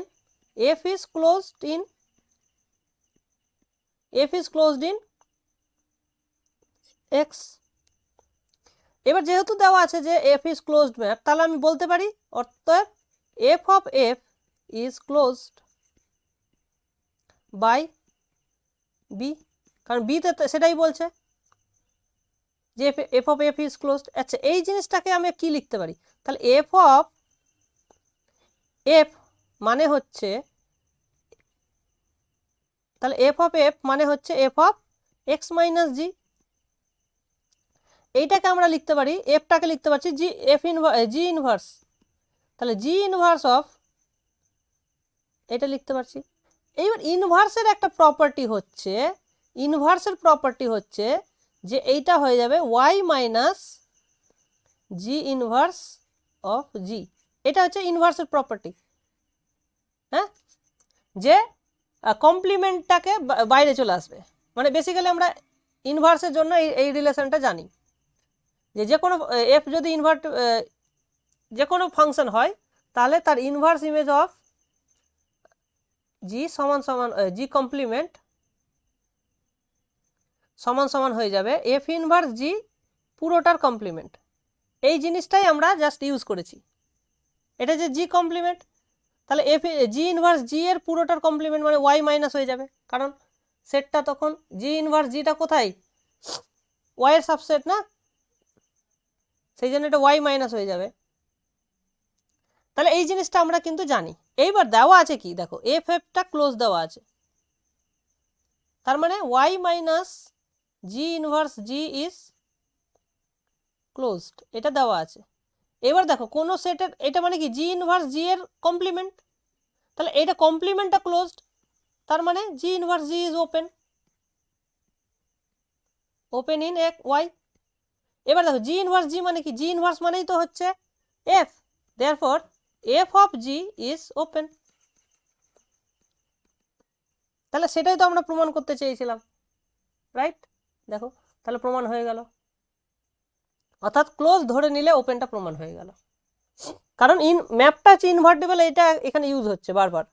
F is closed in X. এবার যেহেতু দেওয়া আছে যে এফ ইজ ক্লোজড ম্যাপ, তাহলে আমি বলতে পারি অর্থাৎ F of F is closed by B, কারণ বিতে সেটাই বলছে যে F of F is closed. আচ্ছা, এই জিনিসটাকে আমি কি লিখতে পারি, তাহলে এফ অফ এফ মানে হচ্ছে, তাহলে এফ অফ এফ মানে হচ্ছে এফ অফ এক্স মাইনাস জি, এইটাকে আমরা লিখতে পারি, এফটাকে লিখতে পারছি জি এফ জি ইনভার্স, তাহলে জি ইনভার্স অফ এটা লিখতে পারছি। এইবার ইনভার্সের একটা প্রপার্টি হচ্ছে, ইনভার্সের প্রপার্টি হচ্ছে যে এইটা হয়ে যাবে Y minus G inverse of G, এটা হচ্ছে ইনভার্সের প্রপার্টি। হ্যাঁ, যে কমপ্লিমেন্টটাকে বাইরে চলে আসবে, মানে বেসিক্যালি আমরা ইনভার্সের জন্য এই রিলেশনটা জানি যে যে কোনো এফ যদি যে কোনো ফাংশন হয় তাহলে তার ইনভার্স ইমেজ অফ জি সমান সমান জি কমপ্লিমেন্ট সমান সমান হয়ে যাবে এফ ইনভার্স জি পুরোটার কমপ্লিমেন্ট। এই জিনিসটাই আমরা জাস্ট ইউজ করেছি, এটা যে জি কমপ্লিমেন্ট, তাহলে এফ জি ইনভার্স জি এর পুরোটার কমপ্লিমেন্ট মানে ওয়াই মাইনাস হয়ে যাবে, কারণ সেটটা তখন জি ইনভার্স জিটা কোথায়, ওয়াই এর সাবসেট না, সেই জন্য এটা ওয়াই মাইনাস হয়ে যাবে। তাহলে এই জিনিসটা আমরা কিন্তু জানি। এইবার দেওয়া আছে কি, দেখো এফ এফটা ক্লোজ দেওয়া আছে, তার মানে Y minus G inverse G is closed, এটা দেওয়া আছে। এবার দেখো কোনো সেটের এটা মানে কি জি ইনভার্স জি এর কমপ্লিমেন্ট, তাহলে এটা কমপ্লিমেন্টটা ক্লোজড, তার মানে জি inverse G is open in এক ওয়াই। এবার দেখো জি ইনভার্স জি মানে কি, জি ইনভার্স মানেই তো হচ্ছে F, therefore F of G is open, তাহলে সেটাই তো আমরা প্রমাণ করতে চেয়েছিলাম, রাইট। দেখো তাহলে প্রমাণ হয়ে গেল, অর্থাৎ ক্লোজ ধরে নিলে ওপেনটা প্রমাণ হয়ে গেল, কারণ ম্যাপটা হচ্ছে ইনভার্টেবল, এটা এখানে ইউজ হচ্ছে বারবার,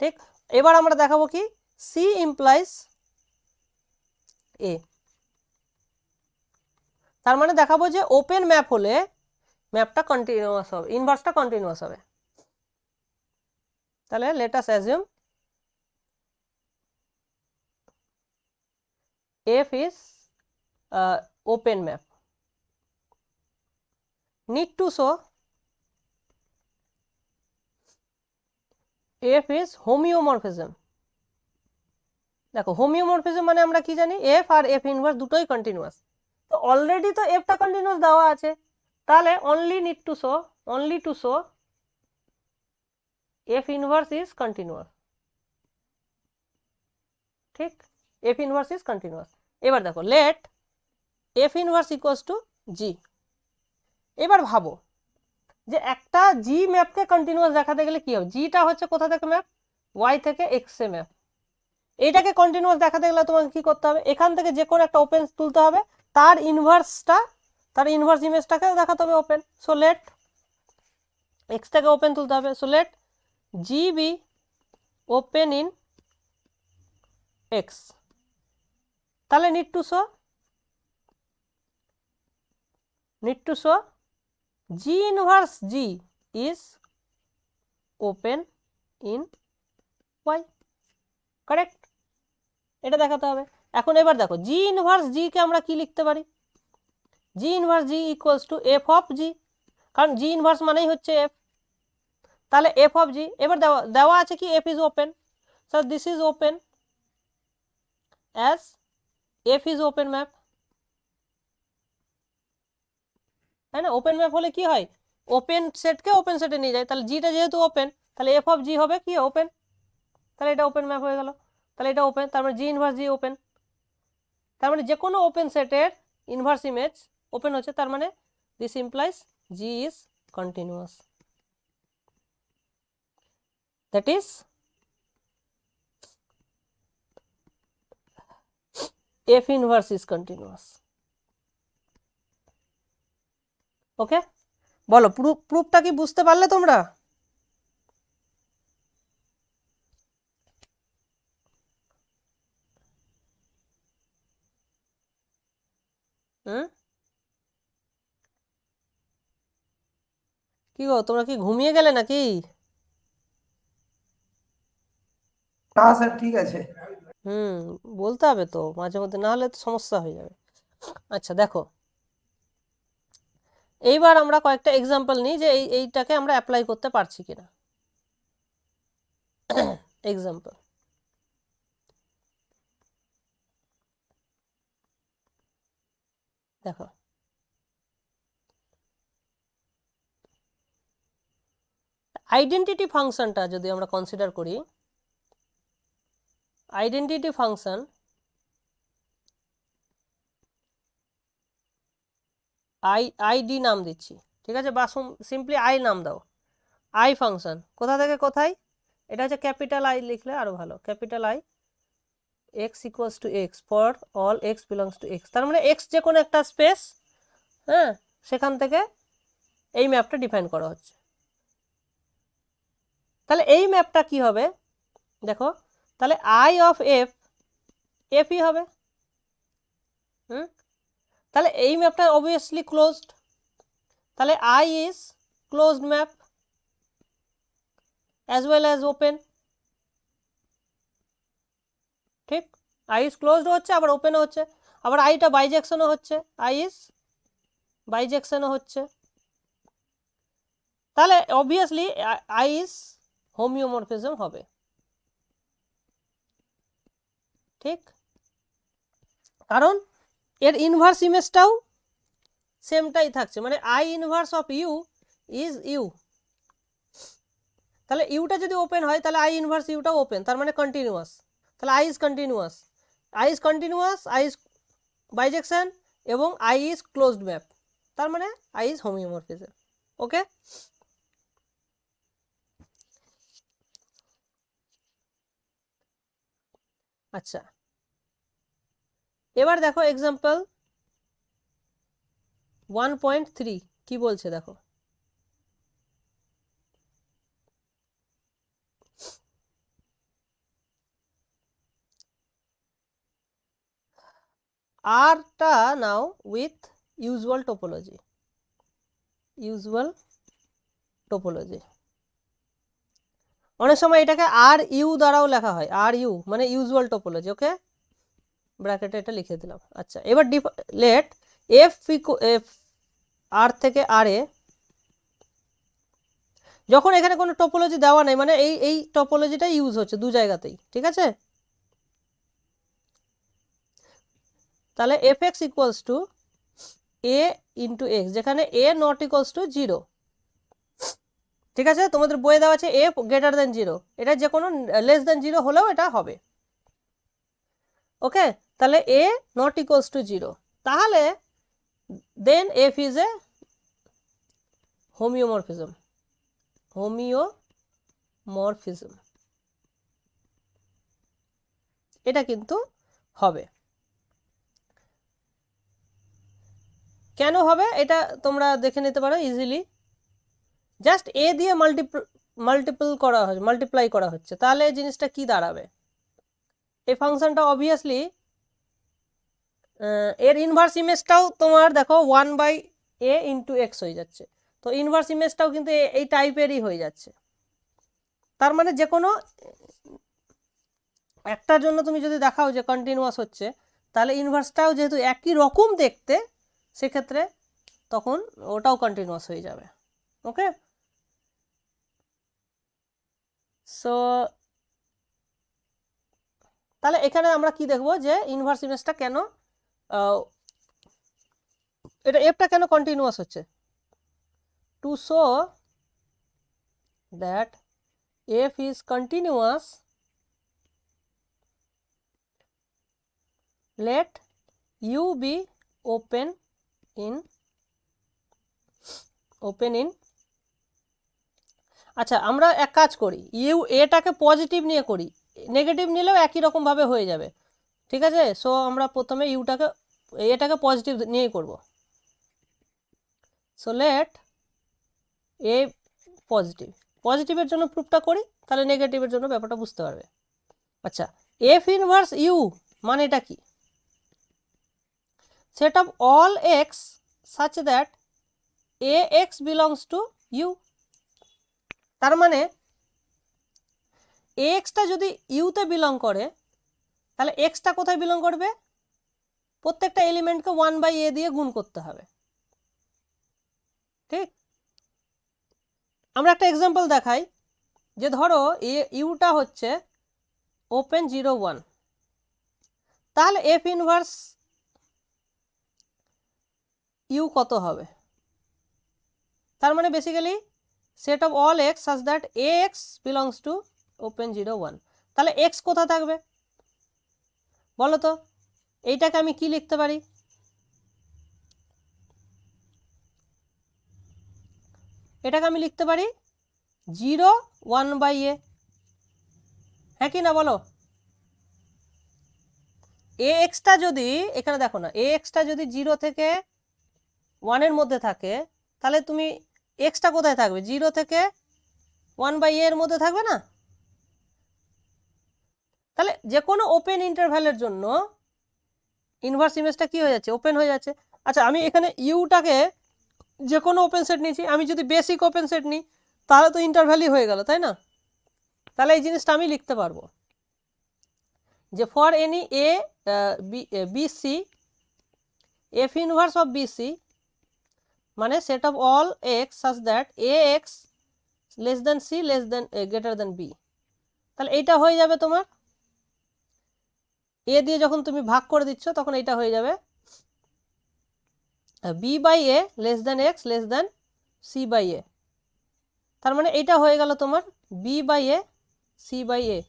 ঠিক। এবার আমরা দেখাবো কি সি ইমপ্লাইজ এ। তার মানে দেখাবো যে ওপেন ম্যাপ হলে ম্যাপটা কন্টিনিউয়াস হবে, ইনভার্সটা কন্টিনিউয়াস হবে। তাহলে let us assume F is open map. Need to show F is homeomorphism. দেখো হোমিওমরফিজম মানে আমরা কি জানি, F আর F ইনভার্স দুটোই কন্টিনিউয়াস। তো অলরেডি তো Fটা কন্টিনিউয়াস দেওয়া আছে, তাহলে only to show F inverse is continuous. ঠিক, F ইনভার্স ইজ কন্টিনিউয়াস। এবার দেখো let F inverse equals to G. এবার ভাবো যে একটা জি ম্যাপকে কন্টিনিউয়াস দেখাতে গেলে কি হবে, জিটা হচ্ছে কোথা থেকে ম্যাপ, ওয়াই থেকে এক্স এ ম্যাপ। এইটাকে কন্টিনিউয়াস দেখাতে গেলে তোমাকে কি করতে হবে, এখান থেকে যে কোনো একটা ওপেন তুলতে হবে, তার ইনভার্স ইমেজটাকে দেখাতে হবে ওপেন। সো লেট এক্স থেকে ওপেন তুলতে হবে, so let G be open in X. তাহলে need to show G inverse G is open in Y. Correct, এটা দেখাতে হবে। এখন এবার দেখো জি ইনভার্স জি কে আমরা কি লিখতে পারি, G inverse G equals to F of G, কারণ জি ইনভার্স মানেই হচ্ছে এফ। তাহলে এফ অফ জি, এবার দেওয়া আছে কি F is open, so this is open as F is open map, তাই না? ওপেন ম্যাপ হলে কি হয়, ওপেন সেটকে ওপেন সেটে নিয়ে যায়, তাহলে জিটা যেহেতু ওপেন তাহলে এফ অফ জি হবে কি ওপেন, তাহলে এটা ওপেন ম্যাপ হয়ে গেল। তাহলে এটা ওপেন, তার মানে জি ইনভার্স জি ওপেন, তার মানে যে কোনো ওপেন সেটের ইনভার্স ইমেজ ওপেন হচ্ছে, তার মানে this implies G is continuous, that is F inverse is continuous. Okay, বলো প্রুফটা কি বুঝতে পারলে তোমরা? হুম, কি গো তোমরা কি ঘুমিয়ে গেলে নাকি? না স্যার ঠিক আছে। হুম, বলতে হবে তো মাঝে মধ্যে, না হলে তো সমস্যা হয়ে যাবে। আচ্ছা দেখো, এইবার আমরা কয়েকটা এক্সাম্পল নিই যে এইটাকে আমরা অ্যাপ্লাই করতে পারছি কিনা। এক্সাম্পল দেখো, আইডেন্টিটি ফাংশনটা যদি আমরা কনসিডার করি, আইডেন্টিটি ফাংশন আইডি নাম দিচ্ছি, ঠিক আছে, বা সিম্পলি আই নাম দাও। আই ফাংশন কোথা থেকে কোথায়, এটা হচ্ছে ক্যাপিটাল আই লিখলে আরো ভালো, capital I x equals to x for all x belongs to x. তার মানে এক্স যে কোনো একটা স্পেস, হ্যাঁ, সেখান থেকে এই ম্যাপটা ডিফাইন করা হচ্ছে। তাহলে এই ম্যাপটা কি হবে দেখো, তাহলে আই অফ এফ এফই হবে। তাহলে এই ম্যাপটা অবভিয়াসলি ক্লোজড, তাহলে I is closed map as well as open. ঠিক, আই ইজ ক্লোজড হচ্ছে আবার ওপেনও হচ্ছে, আবার আইটা বাইজেকশনও হচ্ছে, আই ইজ বাইজেকশনও হচ্ছে, তাহলে অবভিয়াসলি আই ইজ হোমিওমরফিজম হবে। ঠিক, কারণ এর ইনভার্স ইমেজটাও সেমটাই থাকছে, মানে I inverse of U is U. তাহলে ইউটা যদি ওপেন হয় তাহলে আই ইনভার্স ইউটাও ওপেন, তার মানে কন্টিনিউয়াস, তাহলে I is continuous, I is continuous, I is বাইজেকশন এবং আই ইজ ক্লোজড ম্যাপ, তার মানে আই ইজ হোমিওমরফিজম। ওকে, আচ্ছা এবার দেখো এক্সাম্পল 1.3 কি বলছে দেখো, আরটা now with usual topology, usual topology. অনেক সময় এটাকে আর ইউ দ্বারাও লেখা হয়, আর ইউ মানে ইউজুয়াল টোপোলজি। ওকে, ব্র্যাকেটে এটা লিখে দিলাম। আচ্ছা, এবার লেট এফ এফ আর থেকে আর এ, যখন এখানে কোনো টোপোলজি দেওয়া নেই মানে এই টোপোলজিটা ইউজ হচ্ছে দু জায়গাতেই, ঠিক আছে? তাহলে F x equals to A into x, যেখানে এ নট ইকুয়ালস টু জিরো, ঠিক আছে? তোমাদের বইয়ে দেওয়া আছে এ গ্রেটার দেন জিরো, এটা যে কোনো লেস দেন জিরো হলেও এটা হবে। ওকে, তাহলে এ নট ইকুয়ালস টু জিরো, তাহলে দেন এফ ইজ এ হোমিওমরফিজম, হোমিওমরফিজম, এটা কিন্তু হবে। কেন হবে এটা তোমরা দেখে নিতে পারো ইজিলি। জাস্ট এ দিয়ে মাল্টিপ্লাই করা হচ্ছে, তাহলে এই জিনিসটা কি দাঁড়াবে? এই ফাংশনটা অবভিয়াসলি এর ইনভার্স ইমেজটাও তোমার দেখো 1/a ইন্টু এক্স হয়ে যাচ্ছে, তো ইনভার্স ইমেজটাও কিন্তু এই টাইপেরই হয়ে যাচ্ছে। তার মানে যে কোনো একটার জন্য তুমি যদি দেখাও যে কন্টিনিউয়াস হচ্ছে, তাহলে ইনভার্সটাও যেহেতু একই রকম দেখতে, সেক্ষেত্রে তখন ওটাও কন্টিনিউয়াস হয়ে যাবে। ওকে, সো তাহলে এখানে আমরা কি দেখবো যে ইনভার্স ইমেজটা কেন, এটা এফটা কেন কন্টিনিউয়াস হচ্ছে, to show that F is continuous let u be open in আচ্ছা, আমরা এক কাজ করি, ইউ এটাকে পজিটিভ নিয়ে করি, নেগেটিভ নিলেও একই রকম ভাবে হয়ে যাবে, ঠিক আছে? সো আমরা প্রথমে এটাকে পজিটিভ নিয়েই করব। সো লেট এ পজিটিভের জন্য প্রুফটা করি, তাহলে নেগেটিভের জন্য ব্যাপারটা বুঝতে পারবে। আচ্ছা, এফ ইনভার্স ইউ মানে এটা কি? set of all x such that ax belongs to u, তার মানে ax-টা যদি ইউতে বিলং করে, তাহলে এক্সটা কোথায় বিলং করবে? প্রত্যেকটা এলিমেন্টকে 1/a দিয়ে গুণ করতে হবে, ঠিক? আমরা একটা এক্সাম্পল দেখাই, যে ধরো ইউটা হচ্ছে ওপেন 0 1, তাহলে এফ ইনভার্স ইউ কত হবে? তার মানে basically set of all X such that A x belongs to open 0 1, তাহলে এক্স কোথা থাকবে বলো তো? এইটাকে আমি কি লিখতে পারি? এটাকে আমি লিখতে পারি 0 1/a, হ্যাঁ কি না বলো? এ এক্সটা যদি এখানে দেখো না, এ এক্সটা যদি 0 থেকে 1-এর মধ্যে থাকে, তাহলে তুমি এক্সটা কোথায় থাকবে? 0 থেকে 1/a এর মধ্যে থাকবে না? তাহলে যে কোনো ওপেন ইন্টারভ্যালের জন্য ইনভার্স ইমেজটা কি হয়ে যাচ্ছে? ওপেন হয়ে যাচ্ছে। আচ্ছা, আমি এখানে ইউটাকে যে কোনো ওপেন সেট নিয়েছি, আমি যদি বেসিক ওপেন সেট নিই, তাহলে তো ইন্টারভ্যালই হয়ে গেল, তাই না? তাহলে এই জিনিসটা আমি লিখতে পারবো যে for any A B C, F inverse of B C মানে set of all X such that A X less than C less than greater than B, তাহলে এইটা হয়ে যাবে তোমার এ দিয়ে যখন তুমি ভাগ করে দিচ্ছ, তখন এইটা হয়ে যাবে B by A less than X less than C by A, তার মানে এইটা হয়ে গেল তোমার B by A C by A.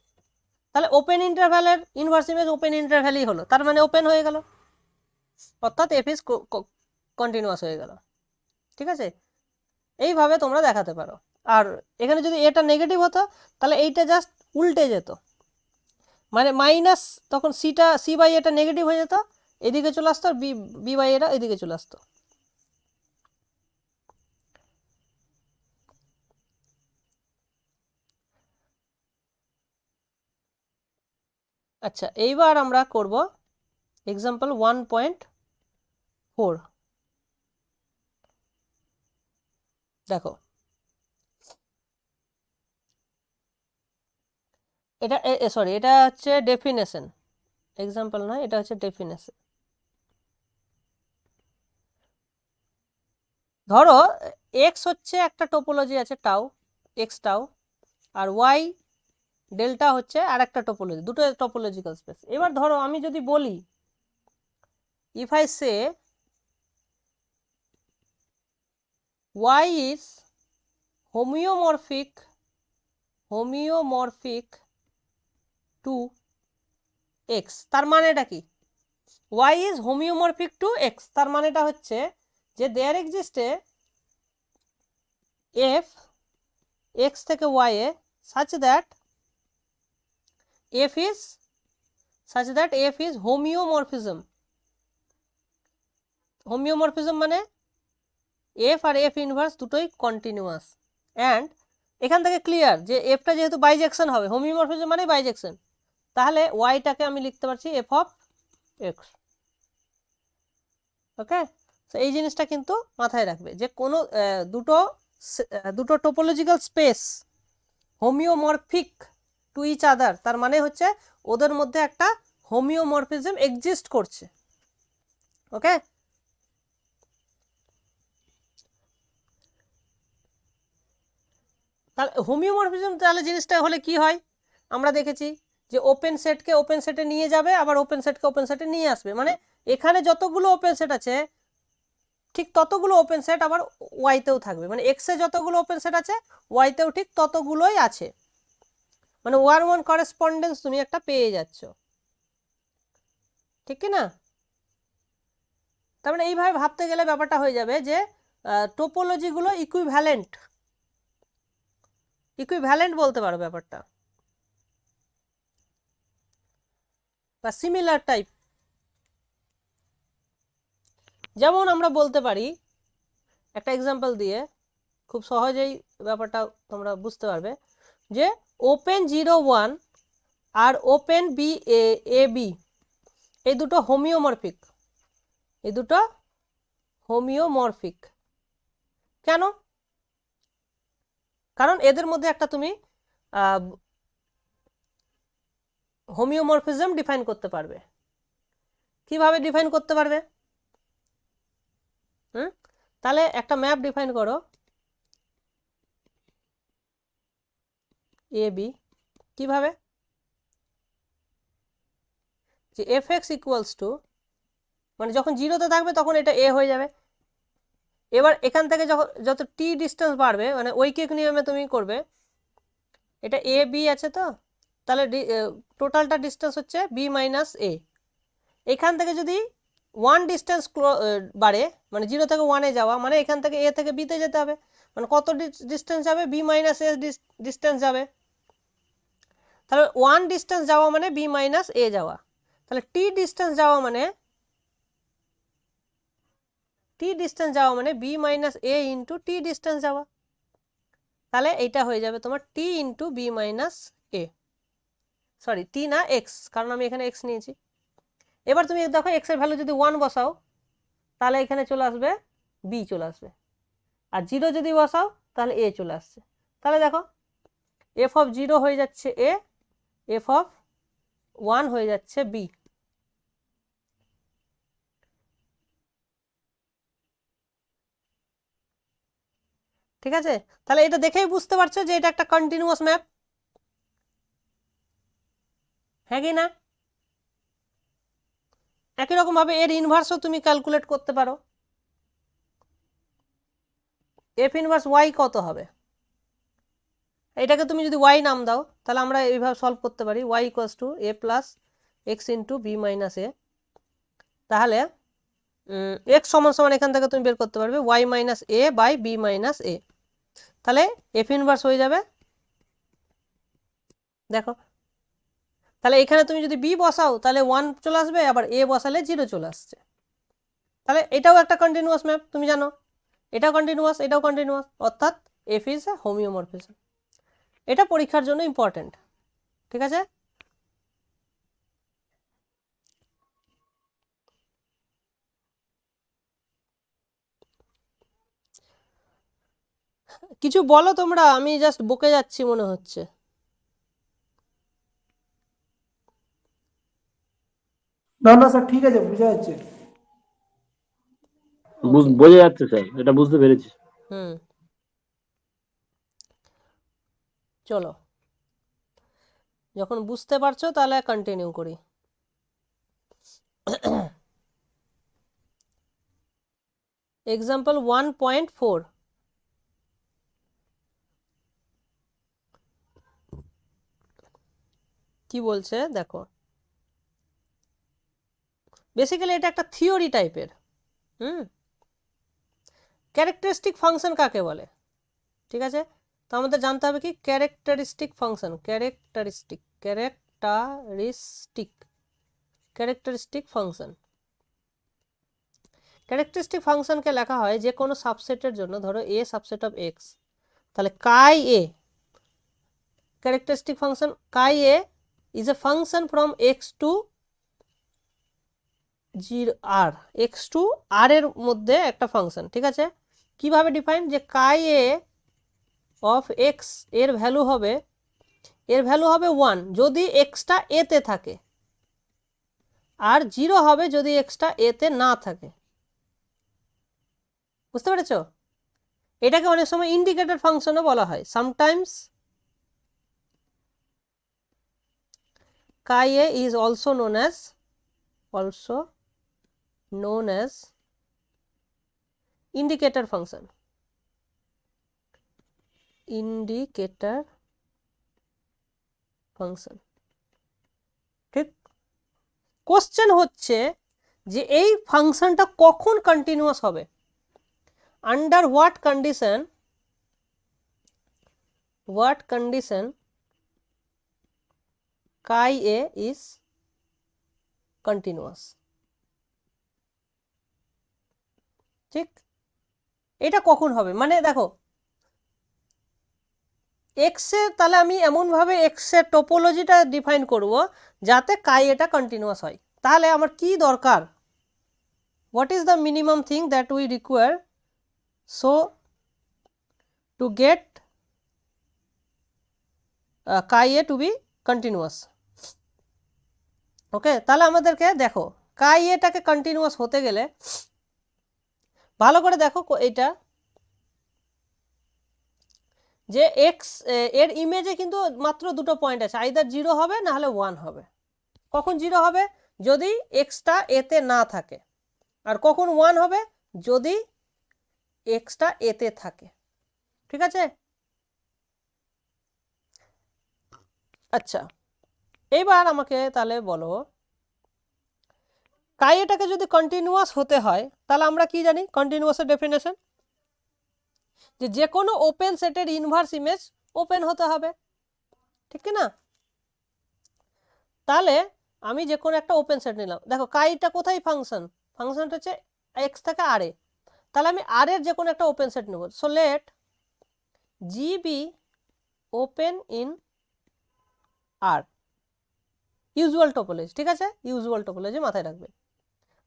তাহলে ওপেন ইন্টারভ্যালের ইনভার্স ইমেজ ওপেন ইন্টারভ্যালই হলো, তার মানে ওপেন হয়ে গেল, অর্থাৎ এফ ইজ কন্টিনিউয়াস হয়ে গেল, ঠিক আছে? এইভাবে তোমরা দেখাতে পারো। আর এখানে যদি এটা নেগেটিভ হতো, তাহলে এইটা জাস্ট উল্টে যেত, মানে মাইনাস, তখন সি বাই এটা নেগেটিভ হয়ে যেত, এদিকে চলে আসতো, আর বি বাই এটা এদিকে চলে আসতো। আচ্ছা, এইবার আমরা করব এক্সাম্পল 1.4 দেখো, এটা সরি, এটা হচ্ছে ডেফিনেশন, এক্সাম্পল নয়, এটা হচ্ছে ডেফিনেশন। ধরো এক্স হচ্ছে একটা টোপোলজি আছে টাউ, এক্স টাউ, আর ওয়াই ডেল্টা হচ্ছে আর একটা টোপোলজি, দুটো টোপোলজিক্যাল স্পেস। এবার ধরো আমি যদি বলি, if I say y is homeomorphic to x, তার মানেটা কি? y is homeomorphic to x, তার মানেটা হচ্ছে যে there exists a f x থেকে y A such that f is homeomorphism। হোমিওমরফিজম মানে f আর f ইনভার্স দুটোই কন্টিনিউয়াস। অ্যান্ড এখান থেকে ক্লিয়ার যে এফটা যেহেতু বাইজেকশন হবে, হোমিওমরফিজম মানে বাইজেকশন, তাহলে ওয়াইটাকে আমি লিখতে পারছি এফ অফ এক্স। ওকে, তো এই জিনিসটা কিন্তু মাথায় রাখবে যে কোনো দুটো topological space homeomorphic to each other, তার মানে হচ্ছে ওদের মধ্যে একটা হোমিওমরফিজম এক্সিস্ট করছে। ওকে, তাহলে হোমিওমরফিজম তাহলে জিনিসটা হলে কি হয়, আমরা দেখেছি যে ওপেন সেটকে ওপেন সেটে নিয়ে যাবে, আবার ওপেন সেটকে ওপেন সেটে নিয়ে আসবে, মানে এখানে যতগুলো ওপেন সেট আছে ঠিক ততগুলো ওপেন সেট আবার ওয়াইতেও থাকবে, মানে এক্সে যতগুলো ওপেন সেট আছে ওয়াইতেও ঠিক ততগুলোই আছে, মানে ওয়ান ওয়ান করেসপন্ডেন্স তুমি একটা পেয়ে যাচ্ছ, ঠিক কি না? তার মানে এইভাবে ভাবতে গেলে ব্যাপারটা হয়ে যাবে যে টোপোলজিগুলো ইকুইভ্যালেন্ট বলতে পারো ব্যাপারটা, বা সিমিলার টাইপ। যেমন আমরা বলতে পারি একটা এক্সাম্পল দিয়ে খুব সহজেই ব্যাপারটা তোমরা বুঝতে পারবে যে open 0 1 R open B A B এই দুটো হোমিওমরফিক। কেন? কারণ এদের মধ্যে একটা তুমি হোমিওমরফিজম ডিফাইন করতে পারবে। কিভাবে ডিফাইন করতে পারবে? তাহলে একটা ম্যাপ ডিফাইন করো এ বি, কিভাবে? যে এফ এক্স ইকুয়ালস টু, মানে যখন জিরোতে থাকবে তখন এটা এ হয়ে যাবে। এবার এখান থেকে যখন যত টি ডিস্টেন্স বাড়বে, মানে ঐকিক নিয়মে তুমি করবে, এটা এ বি আছে তো, তাহলে টোটালটা ডিস্টেন্স হচ্ছে বি মাইনাস এ। এখান থেকে যদি 1 ডিস্টেন্স বাড়ে, মানে 0 থেকে 1-এ যাওয়া, মানে এখান থেকে এ থেকে বিতে যেতে হবে, মানে কত ডিস্টেন্স যাবে? বি মাইনাস এ ডিস্টেন্স যাবে। তাহলে 1 ডিস্টেন্স যাওয়া মানে বি মাইনাস এ যাওয়া, তাহলে টি ডিস্টেন্স যাওয়া মানে বি মাইনাস এ ইন্টু টি ডিস্টেন্স যাওয়া। তাহলে এইটা হয়ে যাবে তোমার টি ইন্টু বি মাইনাস এ, সরি টি না এক্স, কারণ আমি এখানে এক্স নিয়েছি। এবার তুমি দেখো এক্স এর ভ্যালু যদি 1 বসাও তাহলে এখানে চলে আসবে বি চলে আসবে, আর 0 যদি বসাও তাহলে এ চলে আসছে। তাহলে দেখো এফ অফ 0 হয়ে যাচ্ছে এ, এফ অফ 1 হয়ে যাচ্ছে বি। ঠিক আছে, তাহলে এটা দেখেই বুঝতে পারছো যে এটা একটা কন্টিনিউয়াস ম্যাপ, হ্যাঁ কি না? একই রকম ভাবে এর ইনভার্সও তুমি ক্যালকুলেট করতে পারো। এফ ইনভার্স ওয়াই কত হবে? এটাকে তুমি যদি ওয়াই নাম দাও তাহলে আমরা এইভাবে সলভ করতে পারি, Y equals to A plus X into B minus A. তাহলে এক্স সমান সমান এখান থেকে তুমি বের করতে পারবে Y minus A by B minus A. তাহলে এফ ইনভার্স হয়ে যাবে, দেখো তাহলে এখানে তুমি যদি বি বসাও তাহলে 1 চলে আসবে, আবার এ বসালে 0 চলে আসছে। তাহলে এটাও একটা কন্টিনিউয়াস ম্যাপ, তুমি জানো এটাও কন্টিনিউয়াস, এটাও কন্টিনিউয়াস, অর্থাৎ এফ ইজ এ হোমিওমরফিজম। এটা পরীক্ষার জন্য ইম্পর্টেন্ট, ঠিক আছে? কিছু বলো তোমরা, আমি জাস্ট বকে যাচ্ছি মনে হচ্ছে। না না স্যার ঠিক আছে, বুঝা যাচ্ছে। ওকে, বোঝা যাচ্ছে স্যার, এটা বুঝতে পেরেছি। হুম, চলো, যখন বুঝতে পারছো তাহলে কন্টিনিউ করি। এক্সাম্পল 1.4, কি বলছে দেখো। বেসিক্যালি এটা একটা থিওরি টাইপের। ক্যারেক্টারিস্টিক ফাংশন কাকে বলে? ঠিক আছে, তো আমাদের জানতে হবে কি characteristic function. Characteristic function. Characteristic ফাংশনকে লেখা হয় যে কোনো সাবসেটের জন্য, ধরো এ সাবসেট অফ এক্স, তাহলে chi A, characteristic function chi A is a function from X to R, X to R এর মধ্যে একটা ফাংশন। ঠিক আছে, কিভাবে ডিফাইন, যে কাই এ অফ এক্স এর ভ্যালু হবে 1 যদি এক্সটা এতে থাকে, আর 0 হবে যদি এক্সটা এতে না থাকে। বুঝতে পেরেছ? এটাকে অনেক সময় ইন্ডিকেটর ফাংশনও বলা হয়। Sometimes chi A is also known as indicator function. ঠিক, কোশ্চেন হচ্ছে যে এই ফাংশনটা কখন কন্টিনিউয়াস হবে, under what condition chi A is continuous. ঠিক, এটা কখন হবে, মানে দেখো এক্স এর, তাহলে আমি এমনভাবে এক্স এর টোপোলজিটা ডিফাইন করব যাতে কাই এটা কন্টিনিউয়াস হয়। তাহলে আমার কি দরকার, what is the minimum thing that we require so to get chi A to be continuous. Okay, তাহলে আমাদেরকে দেখো কাই এটাকে কন্টিনিউয়াস হতে গেলে ভালো করে দেখো এইটা, যে এক্স এর ইমেজে কিন্তু মাত্র দুটো পয়েন্ট আছে, আইদার 0 হবে না হলে 1 হবে। কখন 0 হবে, যদি এক্সটা এতে না থাকে, আর কখন 1 হবে, যদি এক্সটা এতে থাকে। ঠিক আছে, আচ্ছা এইবার আমাকে তাহলে বলো, কাই এটাকে যদি কন্টিনিউয়াস হতে হয় তাহলে আমরা কি জানি কন্টিনিউয়াসের ডেফিনেশন, যে কোনো ওপেন সেটের ইনভার্স ইমেজ ওপেন হতে হবে। ঠিক কি না? তাহলে আমি যে কোনো একটা ওপেন সেট নিলাম, দেখো কাইটা কোথায় ফাংশনটা হচ্ছে এক্স থেকে আর এ, তাহলে আমি আর এর যে কোনো একটা ওপেন সেট নেব। So let G be open in R, usual topology. ঠিক আছে, ইউজুয়াল টোপোলজি মাথায় রাখবে।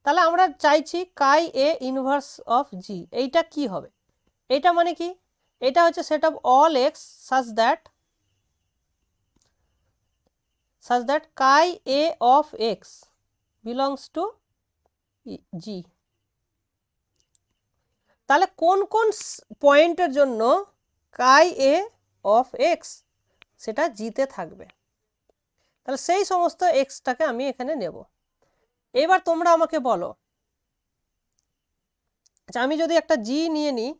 তাহলে আমরা চাইছি কাই এ ইনভার্স অফ জি, এইটা কি হবে, এইটা মানে কি, এটা হচ্ছে set of all x such that chi a of x belongs to g। তাহলে কোন কোন পয়েন্টের জন্য chi a of x সেটা জিতে থাকবে, তাহলে সেই সমস্ত এক্সটাকে আমি এখানে নেব। এবার তোমরা আমাকে বলো, আচ্ছা আমি যদি একটা জি নিয়ে নিই,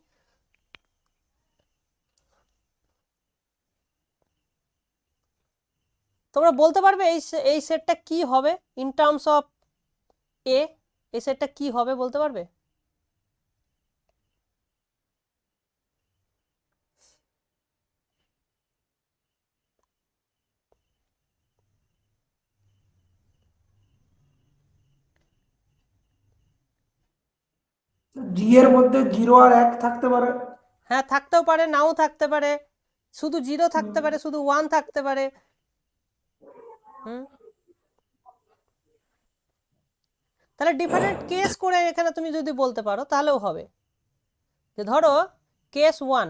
তোমরা বলতে পারবে এই সেটটা কি হবে ইন টার্মস অফ এ, এই সেটটা কি হবে বলতে পারবে? জি এর মধ্যে 0 আর 1 থাকতে পারে। হ্যাঁ, থাকতেও পারে, নাও থাকতে পারে, শুধু 0 থাকতে পারে, শুধু 1 থাকতে পারে। তাহলে ডিফারেন্ট কেস করে এখানে তুমি যদি বলতে পারো তাহলেও হবে, যে ধরো কেস 1,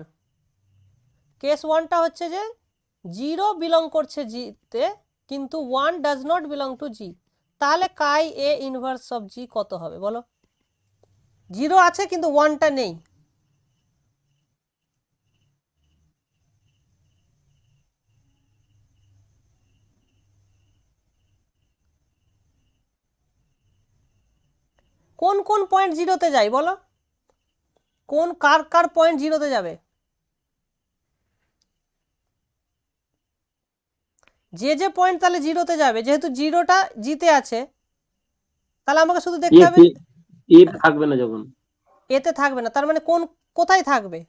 কেস ওয়ানটা হচ্ছে যে 0 বিলং করছে জিতে, কিন্তু 1 ডাজ নট বিলং টু জি। তাহলে কাই এ ইনভার্স অফ জি কত হবে বলো? 0 আছে কিন্তু 1টা নেই। কোন কোন পয়েন্ট 0তে যায় বলো? কোন কার কার পয়েন্ট 0তে যাবে? যে পয়েন্ট তাহলে 0তে যাবে, যেহেতু 0টা জিতে আছে, তাহলে আমাকে শুধু দেখতে হবে এফ থাকবে না যখন, এতে থাকবে না, তার মানে কোন কোথায় থাকবে?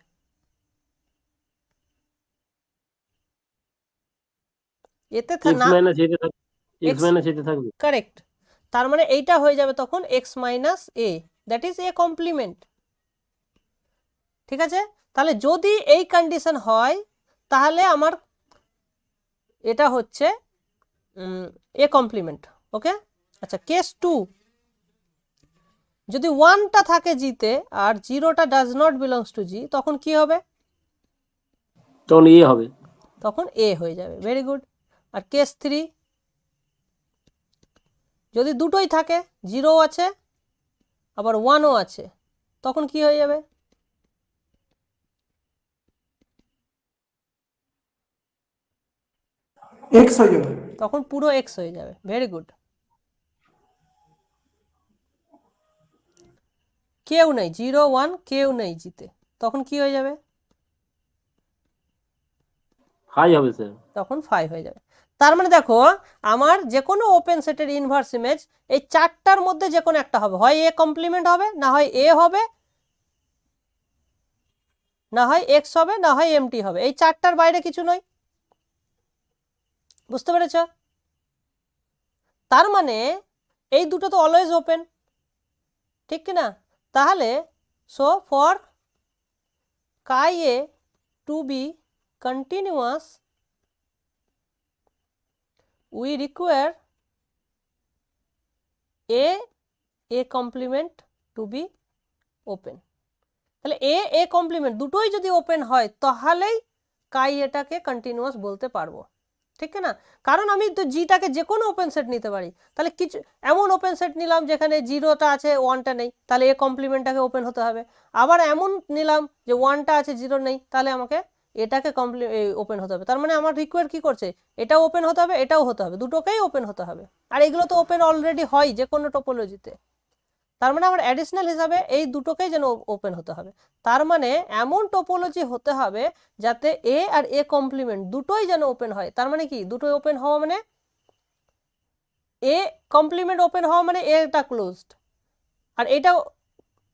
এতে এক্স না, মাইনাস এতে থাকবে, এক্স এক্স মাইনাস এতে থাকবে। কারেক্ট। তার মানে এইটা হয়ে যাবে তখন X minus A, that is A complement. ঠিক আছে, তাহলে যদি এই কন্ডিশন হয় তাহলে আমার এটা হচ্ছে এ কমপ্লিমেন্ট। ওকে, আচ্ছা কেস 2, যদি 1টা থাকে জিতে আর 0টা ডাজ নট বিলংস টু জি, তখন কি হবে? তখন এ হবে। তখন এ হয়ে যাবে। Very good. আর কেস 3, যদি দুটোই থাকে, 0ও আছে আবার 1ও আছে, তখন কি হয়ে যাবে? এক্স হয়ে যাবে। তখন পুরো এক্স হয়ে যাবে। Very good. কেউ নেই, 0 1 কেউ নেই জিতে, তখন কি হয়ে যাবে? হাই হবে স্যার। তখন 5 হয়ে যাবে। তার মানে দেখো, আমার যে কোনো ওপেন সেটের ইনভার্স ইমেজ এই 4টার মধ্যে যে কোনো একটা হবে, হয় এ কমপ্লিমেন্ট হবে, না হয় এ হবে, না হয় এক্স হবে, না হয় এমটি হবে। এই 4টার বাইরে কিছু নয়। বুঝতে পেরেছ? তার মানে এই দুটো তো অলওয়েজ ওপেন, ঠিক কি না? তাহলে so for chi A to be continuous we require a complement to be open. তাহলে এ কমপ্লিমেন্ট দুটোই যদি ওপেন হয় তাহলেই কাই এটাকে কন্টিনিউয়াস বলতে পারবো, ঠিক না? কারণ আমি তো জিটাকে যে কোনো ওপেন সেট নিতে পারি। তাহলে কিছু এমন ওপেন সেট নিলাম যেখানে 0টা আছে 1টা নেই, তাহলে এ কমপ্লিমেন্টটাকে ওপেন হতে হবে। আবার এমন নিলাম যে 1টা আছে 0 নেই, তাহলে আমাকে এটাকে ওপেন হতে হবে। তার মানে আমার রিকোয়ার কি করছে, এটাও ওপেন হতে হবে, এটাও হতে হবে, দুটোকেই ওপেন হতে হবে। আর এগুলো তো ওপেন অলরেডি হয় যে কোনো টপোলজিতে। তার মানে আমার অ্যাডিশনাল হিসাবে এই দুটোকেই যেন ওপেন হতে হবে। তার মানে এমন টোপোলজি হতে হবে যাতে এ আর এ কমপ্লিমেন্ট দুটোই যেন ওপেন হয়। তার মানে কি, দুটোই ওপেন হওয়া মানে এ কমপ্লিমেন্ট ওপেন হওয়া মানে এটা ক্লোজড, আর এটা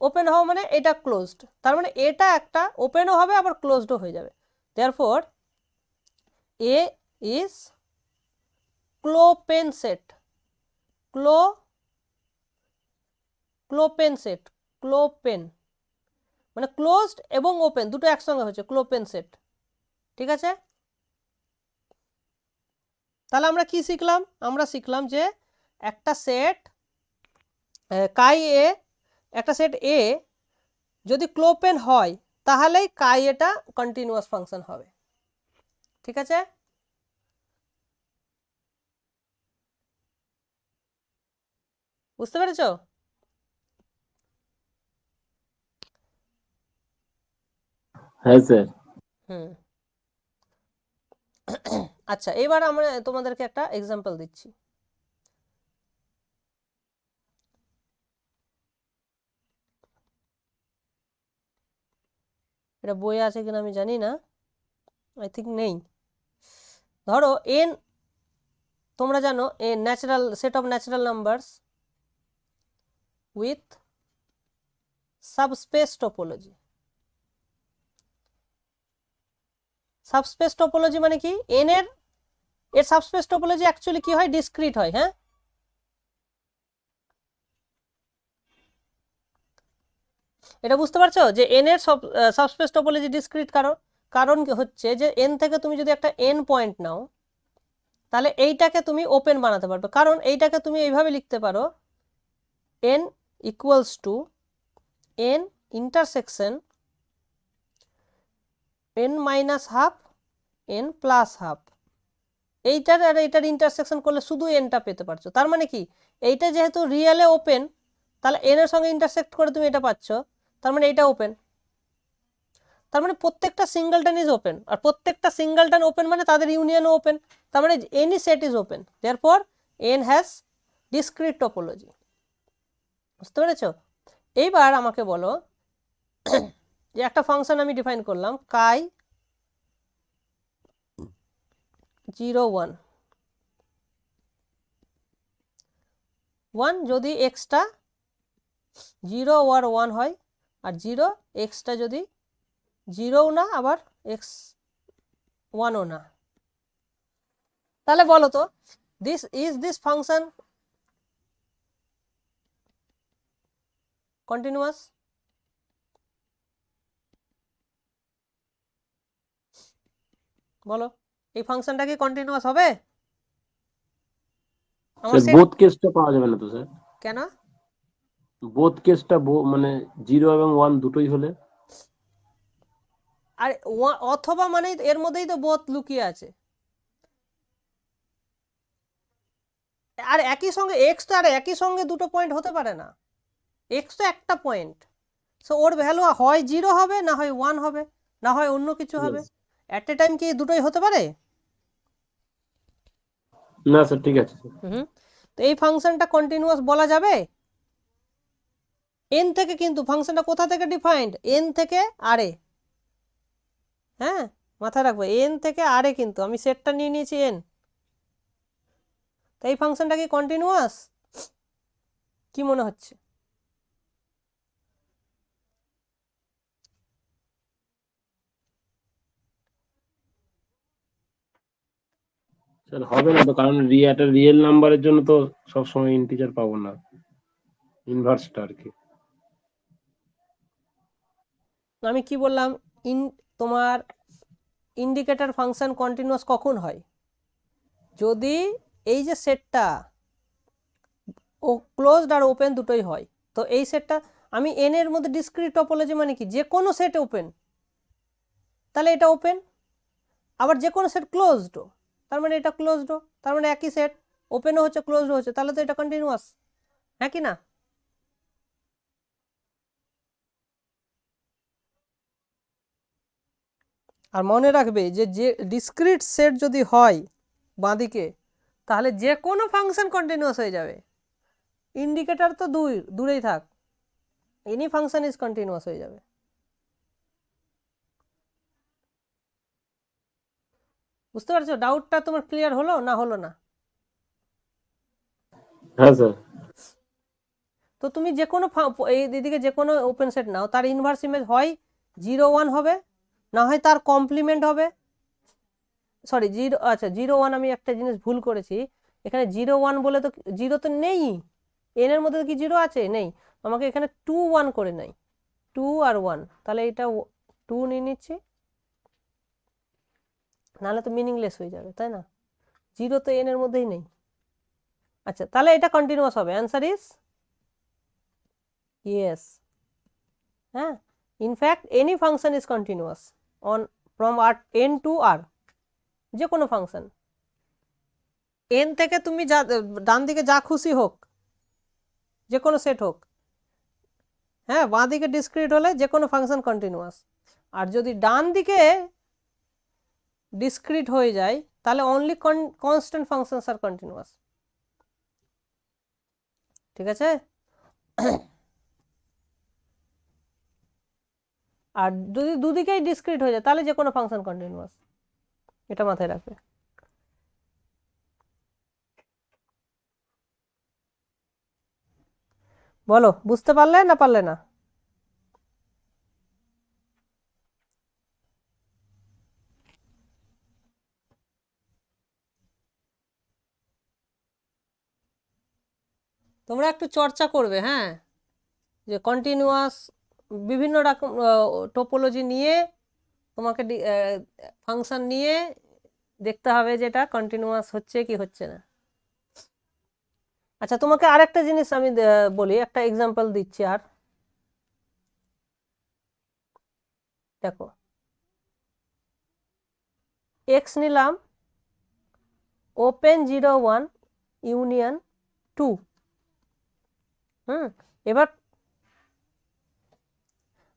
ওপেন হওয়া মানে এটা ক্লোজড। তার মানে এটা একটা ওপেনও হবে আবার ক্লোজডও হয়ে যাবে। Therefore A is clopen set. Clopen set, clopen মানে ক্লোজড এবং ওপেন দুটো একসঙ্গে হচ্ছে ক্লোপেন সেট। ঠিক আছে, তাহলে আমরা কি শিখলাম? আমরা শিখলাম যে একটা সেট কাই এ, একটা সেট এ যদি ক্লোপেন হয় তাহলেই কাই এটা কন্টিনিউয়াস ফাংশন হবে। ঠিক আছে, বুঝতে পেরেছো? হ্যাঁ স্যার। হুম, আচ্ছা এবার আমরা তোমাদেরকে একটা এক্সাম্পল দিচ্ছি। এটা বইয়ে আছে কিনা আমি জানি না, আই থিঙ্ক নেই। ধরো এন, তোমরা জানো a natural set of natural numbers with subspace topology. Subspace topology মানে কি, এর সাবস্পেস টোপোলজি অ্যাকচুয়ালি কি হয়, ডিসক্রিট হয়। হ্যাঁ, এটা বুঝতে পারছো যে এন এর সাবস্পেস টোপোলজি ডিসক্রিট। কারণ কি হচ্ছে যে এন থেকে তুমি যদি একটা এন পয়েন্ট নাও তাহলে এইটাকে তুমি ওপেন বানাতে পারবে। কারণ এইটাকে তুমি এইভাবে লিখতে পারো, N equals to N intersection N minus half an plus half, এইটার আর এইটার ইন্টারসেকশন করলে শুধু এনটা পেতে পারছো। তার মানে কি, এইটা যেহেতু রিয়েলে ওপেন, তাহলে এন এর সঙ্গে ইন্টারসেক্ট করে তুমি এটা পাচ্ছ, তার মানে এটা ওপেন। তার মানে প্রত্যেকটা সিঙ্গলটন ইজ ওপেন, আর প্রত্যেকটা সিঙ্গলটন ওপেন মানে তাদের ইউনিয়নও ওপেন। তার মানে any set is open, therefore N has discrete topology. বুঝতে পেরেছো? এইবার আমাকে বলো যে একটা ফাংশন আমি ডিফাইন করলাম কাই 0 1 1, যদি এক্সটা 0 আর 1 হয়, আর 0 এক্সটা যদি 0ও না আবার এক্স 1ও না, তাহলে বলো তো দিস ফাংশন কন্টিনিউয়াস? বলো, এই ফাংশনটা কি কন্টিনিউয়াস হবে? আমার স্যার বোথ কেসটা পাওয়া যাবে না তো স্যার? কেন? বোথ কেসটা মানে 0 এবং 1 দুটোই হলে? আর অথবা মানে এর মধ্যেই তো বোথ লুকিয়ে আছে। আর একই সঙ্গে এক্স তো আর একই সঙ্গে দুটো পয়েন্ট হতে পারে না, এক্স তো একটা পয়েন্ট। সো ওর ভ্যালু হয় 0 হবে, না হয় 1 হবে, না হয় অন্য কিছু হবে। Yes. অ্যাট এ টাইম কি দুটোই হতে পারে? না স্যার, ঠিক আছে স্যার। হুম। তো এই ফাংশনটা কন্টিনিউয়াস বলা যাবে এন থেকে, কিন্তু ফাংশনটা কোথা থেকে ডিফাইন্ড? এন থেকে আর এ। হ্যাঁ, মাথায় রাখবো এন থেকে আর এ, কিন্তু আমি সেটটা নিয়ে নিয়েছি এন। তো এই ফাংশনটা কি কন্টিনিউয়াস? কি মনে হচ্ছে? স্যার হবে না তো, কারণ একটা রিয়েল নাম্বারের জন্য তো সবসময় ইন্টিজার পাবো না, ইনভার্সটা আর কি। আমি কি বললাম, তোমার ইন্ডিকেটর ফাংশন কন্টিনিউয়াস কখন হয়? যদি এই যে সেটটা ও ক্লোজড আর ওপেন দুটোই হয়। তো এই সেটটা আমি এন এর মধ্যে ডিসক্রিট টপোলজি মানে কি, যে কোনো সেট ওপেন, তাহলে এটা ওপেন। আবার যে কোনো সেট ক্লোজড, তার মানে এটা ক্লোজড, তার মানে একই সেট ওপেনও হচ্ছে ক্লোজড হচ্ছে, তাহলে তো এটা কন্টিনিউয়াস, হ্যাঁ কি না? আর মনে রাখবে যে যে ডিসক্রিট সেট যদি হয় বাঁদিকে, তাহলে যে কোনো ফাংশন কন্টিনিউয়াস হয়ে যাবে। ইন্ডিকেটর তো দূরেই থাক, এনি ফাংশন ইজ কন্টিনিউয়াস হয়ে যাবে। বুঝতে পারছো? ডাউটটা তোমার ক্লিয়ার হলো না হলো না? হ্যাঁ স্যার। তো তুমি যে কোনো এই দিকে যে কোনো ওপেন সেট নাও, তার ইনভার্স ইমেজ হয় 0 1 হবে, না হয় তার কমপ্লিমেন্ট হবে। সরি 0, আচ্ছা 0 1, আমি একটা জিনিস ভুল করেছি এখানে। 0 1 বলে তো 0 তো নেই, এন এর মধ্যে কি 0 আছে? নেই। আমাকে এখানে 2 1 করে নাই, 2 আর 1, তাহলে এটা 2 নিয়ে নিচ্ছি, নাহলে তো মিনিংলেস হয়ে যাবে, তাই না? 0 তো এন এর মধ্যেই নেই। আচ্ছা, তাহলে এটা কন্টিনিউয়াস হবে, অ্যান্সার ইজ ইয়েস। হ্যাঁ, in fact any function is continuous on from R N to R, যে কোনো ফাংশন এন থেকে তুমি যা ডান দিকে যা খুশি হোক, যে কোনো সেট হোক, হ্যাঁ, বাঁ দিকে ডিসক্রিট হলে যে কোনো ফাংশন কন্টিনিউয়াস। আর যদি ডান দিকে ডিসক্রিট হয়ে যায়, তাহলে অনলি কনস্ট্যান্ট ফাংশনস আর কন্টিনিউয়াস। ঠিক আছে? আর যদি দুদিকেই ডিসক্রিট হয়ে যায়, তাহলে যে কোনো ফাংশন কন্টিনিউয়াস, এটা মাথায় রাখবে। বলো, বুঝতে পারলে না পারলে না? তোমরা একটু চর্চা করবে, হ্যাঁ, যে কন্টিনিউয়াস বিভিন্ন রকম টোপোলজি নিয়ে তোমাকে ফাংশন নিয়ে দেখতে হবে যে এটা কন্টিনিউয়াস হচ্ছে কি হচ্ছে না। আচ্ছা, তোমাকে আরেকটা জিনিস আমি বলি, একটা এক্সাম্পল দিচ্ছি। আর দেখো, এক্স নিলাম, ওপেন 0 1 ইউনিয়ন 2। এবার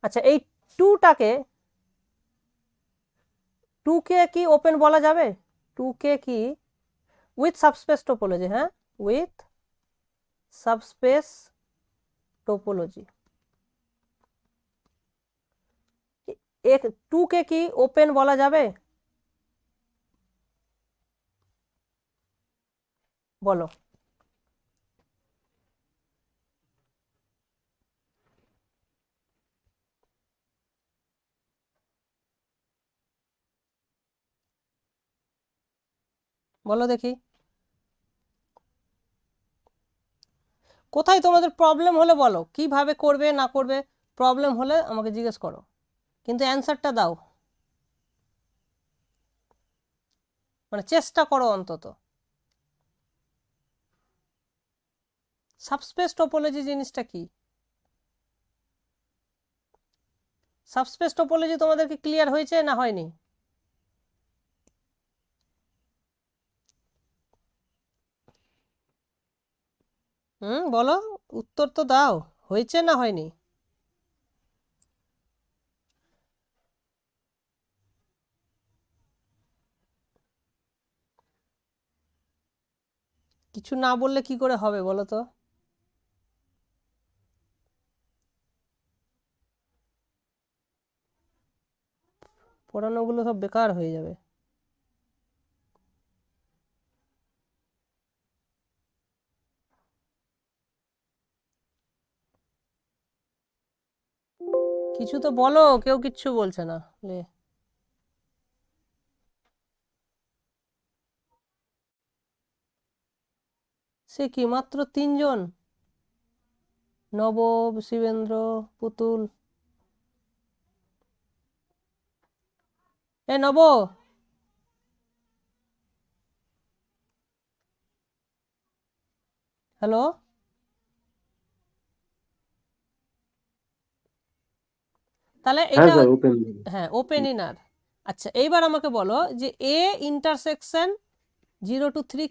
আচ্ছা এই 2টাকে 2কে কি ওপেন বলা যাবে? 2কে কি উইথ সাবস্পেস টোপোলজি, হ্যাঁ উইথ সাবস্পেস টোপোলজি, 2কে কি ওপেন বলা যাবে? বলো। বলো দেখি কোথায় তোমাদের প্রবলেম হলে বলো, কিভাবে করবে না করবে প্রবলেম হলে আমাকে জিজ্ঞেস করো, কিন্তু অ্যান্সারটা দাও, মানে চেষ্টা করো অন্তত। সাবস্পেস টোপোলজি জিনিসটা কি? সাবস্পেস টোপোলজি তোমাদেরকে ক্লিয়ার হয়েছে না হয়নি? বলো, উত্তর তো দাও, হয়েছে না হয়নি? কিছু না বললে কি করে হবে বলো তো? পড়ানোগুলো সব বেকার হয়ে যাবে। কিছু তো বলো, কেউ কিচ্ছু বলছে না। লে সে কি মাত্র 3জন? নব, শিবেন্দ্র, পুতুল। এ নব, হ্যালো, তাহলে হ্যাঁ এটা স্যার ওপেন। হ্যাঁ ওপেন ইনার। আচ্ছা এইবার আমাকে বলো যে এ ইন্টারসেকশন 0 to 3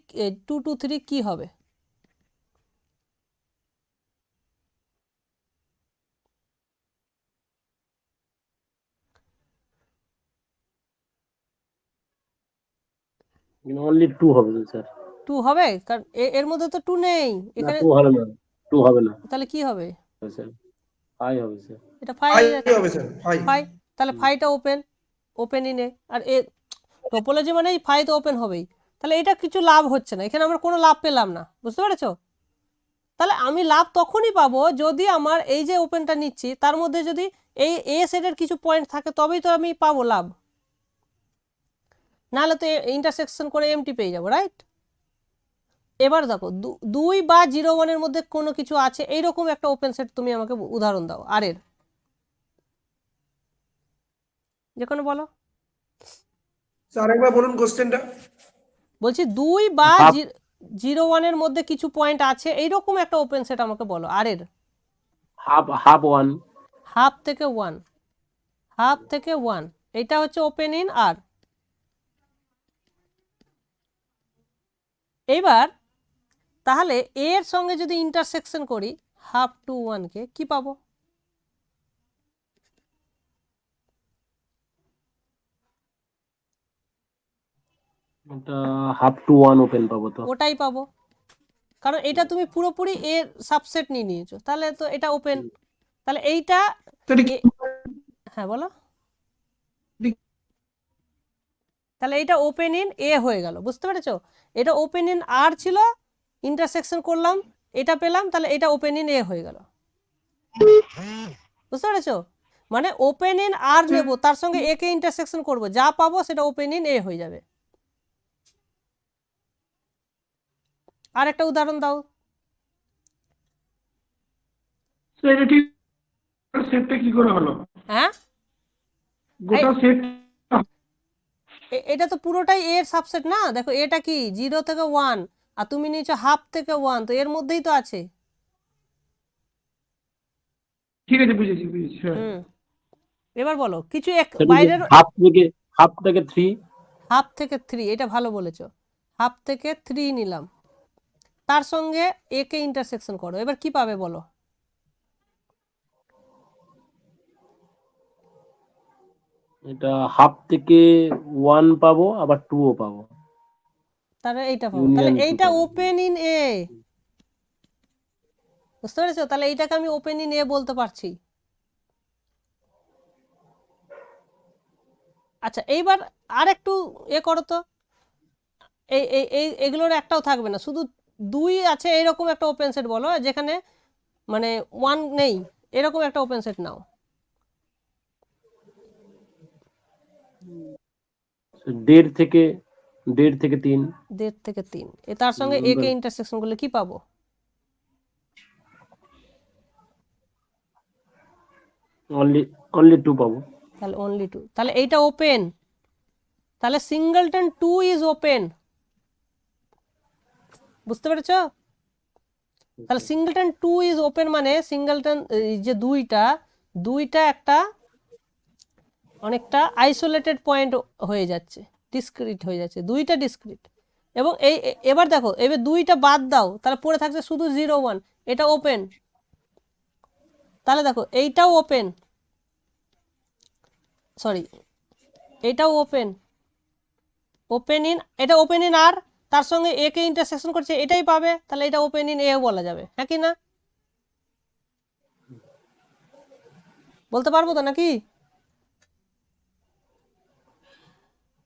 2 to 3 কি হবে? অনলি 2 হবে স্যার। 2 হবে, কারণ এর মধ্যে তো 2 নেই না এখানে, 2 হবে না, 2 হবে না তাহলে কি হবে? স্যার, 5 হবে স্যার। এটা 5 ফাইভ হয়ে যাচ্ছে। হবে স্যার, ফাইভ। 5, তাহলে 5টা ওপেন, ওপেন ইনে, আর এ টোপোলজি মানেই 5 তো ওপেন হবেই। তাহলে এটা কিছু লাভ হচ্ছে না, এখানে আমরা কোনো লাভ পেলাম না, বুঝতে পেরেছো? তাহলে আমি লাভ তখনই পাবো যদি আমার এই যে ওপেনটা নিচ্ছি তার মধ্যে যদি এই এ সেটের কিছু পয়েন্ট থাকে, তবেই তো আমি পাবো লাভ, নাহলে তো ইন্টারসেকশন করে এমটি পেয়ে যাবো, রাইট? এবার দেখো 2 বা 0 1 এর মধ্যে কোনো কিছু আছে এইরকম একটা ওপেন সেট, তুমি আমাকে উদাহরণ দাও আর এর যে কোনো বলো। স্যার একবার বলুন কোশ্চেনটা। বলছি 2 বা হাফ 0 1 এর মধ্যে কিছু পয়েন্ট আছে এইরকম একটা ওপেন সেট আমাকে বলো আর এর। Half half 1। হাফ থেকে 1, হাফ থেকে 1, এটা হচ্ছে ওপেন ইন আর। এইবার তাহলে এর সঙ্গে যদি ইন্টারসেকশন করি হাফ টু 1 কে কি পাবো? এটা হাফ টু 1 ওপেন পাবো তো। ওটাই পাবো, কারণ এটা তুমি পুরোপুরি এর সাবসেট নিয়ে নিয়েছো, তাহলে তো এটা ওপেন। তাহলে এইটা তো এটা কি? হ্যাঁ বলো, তাহলে এটা ওপেন ইন এ হয়ে গেল, বুঝতে পেরেছো? এটা ওপেন ইন আর ছিল, ইন্টারসেকশন করলাম, এটা পেলাম, তাহলে এটা ওপেন ইন এ হয়ে গেল, বুঝতে পেরেছো? মানে ওপেন ইন আর নেব, তার সঙ্গে এ কে ইন্টারসেকশন করব, যা পাবো সেটা ওপেন ইন এ হয়ে যাবে। আর একটা উদাহরণ দাও। স্যার এটা ঠিক সেটটা কি করে হলো? হ্যাঁ গোটা সেট এটা তো পুরোটাই এর সাবসেট না, দেখো এটা কি 0 থেকে 1, আর তুমি নিয়েছো হাফ থেকে 1, তো এর মধ্যেই তো আছে। ঠিক আছে, বুঝেছি বুঝেছি। হ্যাঁ হুম, এবার বলো কিছু সেটা বাইরের। হাফ থেকে 3। হাফ থেকে 3, এটা ভালো বলেছো, হাফ থেকে 3 নিলাম, তার সঙ্গে এ কে ইন্টারসেকশন করো, এবার কি পাবে বলো? এটা হাফ থেকে 1 পাবো, আবার 2 ও পাবো, তাহলে এইটা পাবো, তাহলে ইউনিয়ন 2 এইটা পাবো। ওপেন ইন এ, বুঝতে পেরেছো? তাহলে এইটাকে আমি ওপেন ইন এ বলতে পারছি। আচ্ছা এইবার আর একটু করো তো, এগুলোর একটাও থাকবে না, শুধু 2 আছে এরকম একটা ওপেন সেট বলো, যেখানে মানে 1 নেই, এরকম একটা ওপেন সেট নাও। 1.5 থেকে 3। 1.5 থেকে 3, তার সঙ্গে এ কে ইন্টারসেকশন করলে কি পাবো? অনলি 2 পাবো। তাহলে অনলি 2, তাহলে এইটা ওপেন, তাহলে সিঙ্গলটন 2 ইজ ওপেন, বুঝতে পেরেছো? তাহলে সিঙ্গলটন 2 ইজ ওপেন মানে সিঙ্গলটন যে দুইটা একটা অনেকটা আইসোলেটেড পয়েন্ট হয়ে যাচ্ছে, ডিসক্রিট হয়ে যাচ্ছে, দুইটা ডিসক্রিট। এবং এবার দেখো, এবার দুইটা বাদ দাও, তাহলে পড়ে থাকছে শুধু 0 1, এটা ওপেন। তাহলে দেখো এইটাও ওপেন, সরি এইটাও ওপেন, ওপেন ইন, এটা ওপেন ইন আর, তার সঙ্গে এ কে ইন্টারসেকশন করছে, এটাই পাবে, তাহলে এটা ওপেন ইন এ বলা যাবে, হ্যাঁ কি না? বলতে পারবো তো নাকি?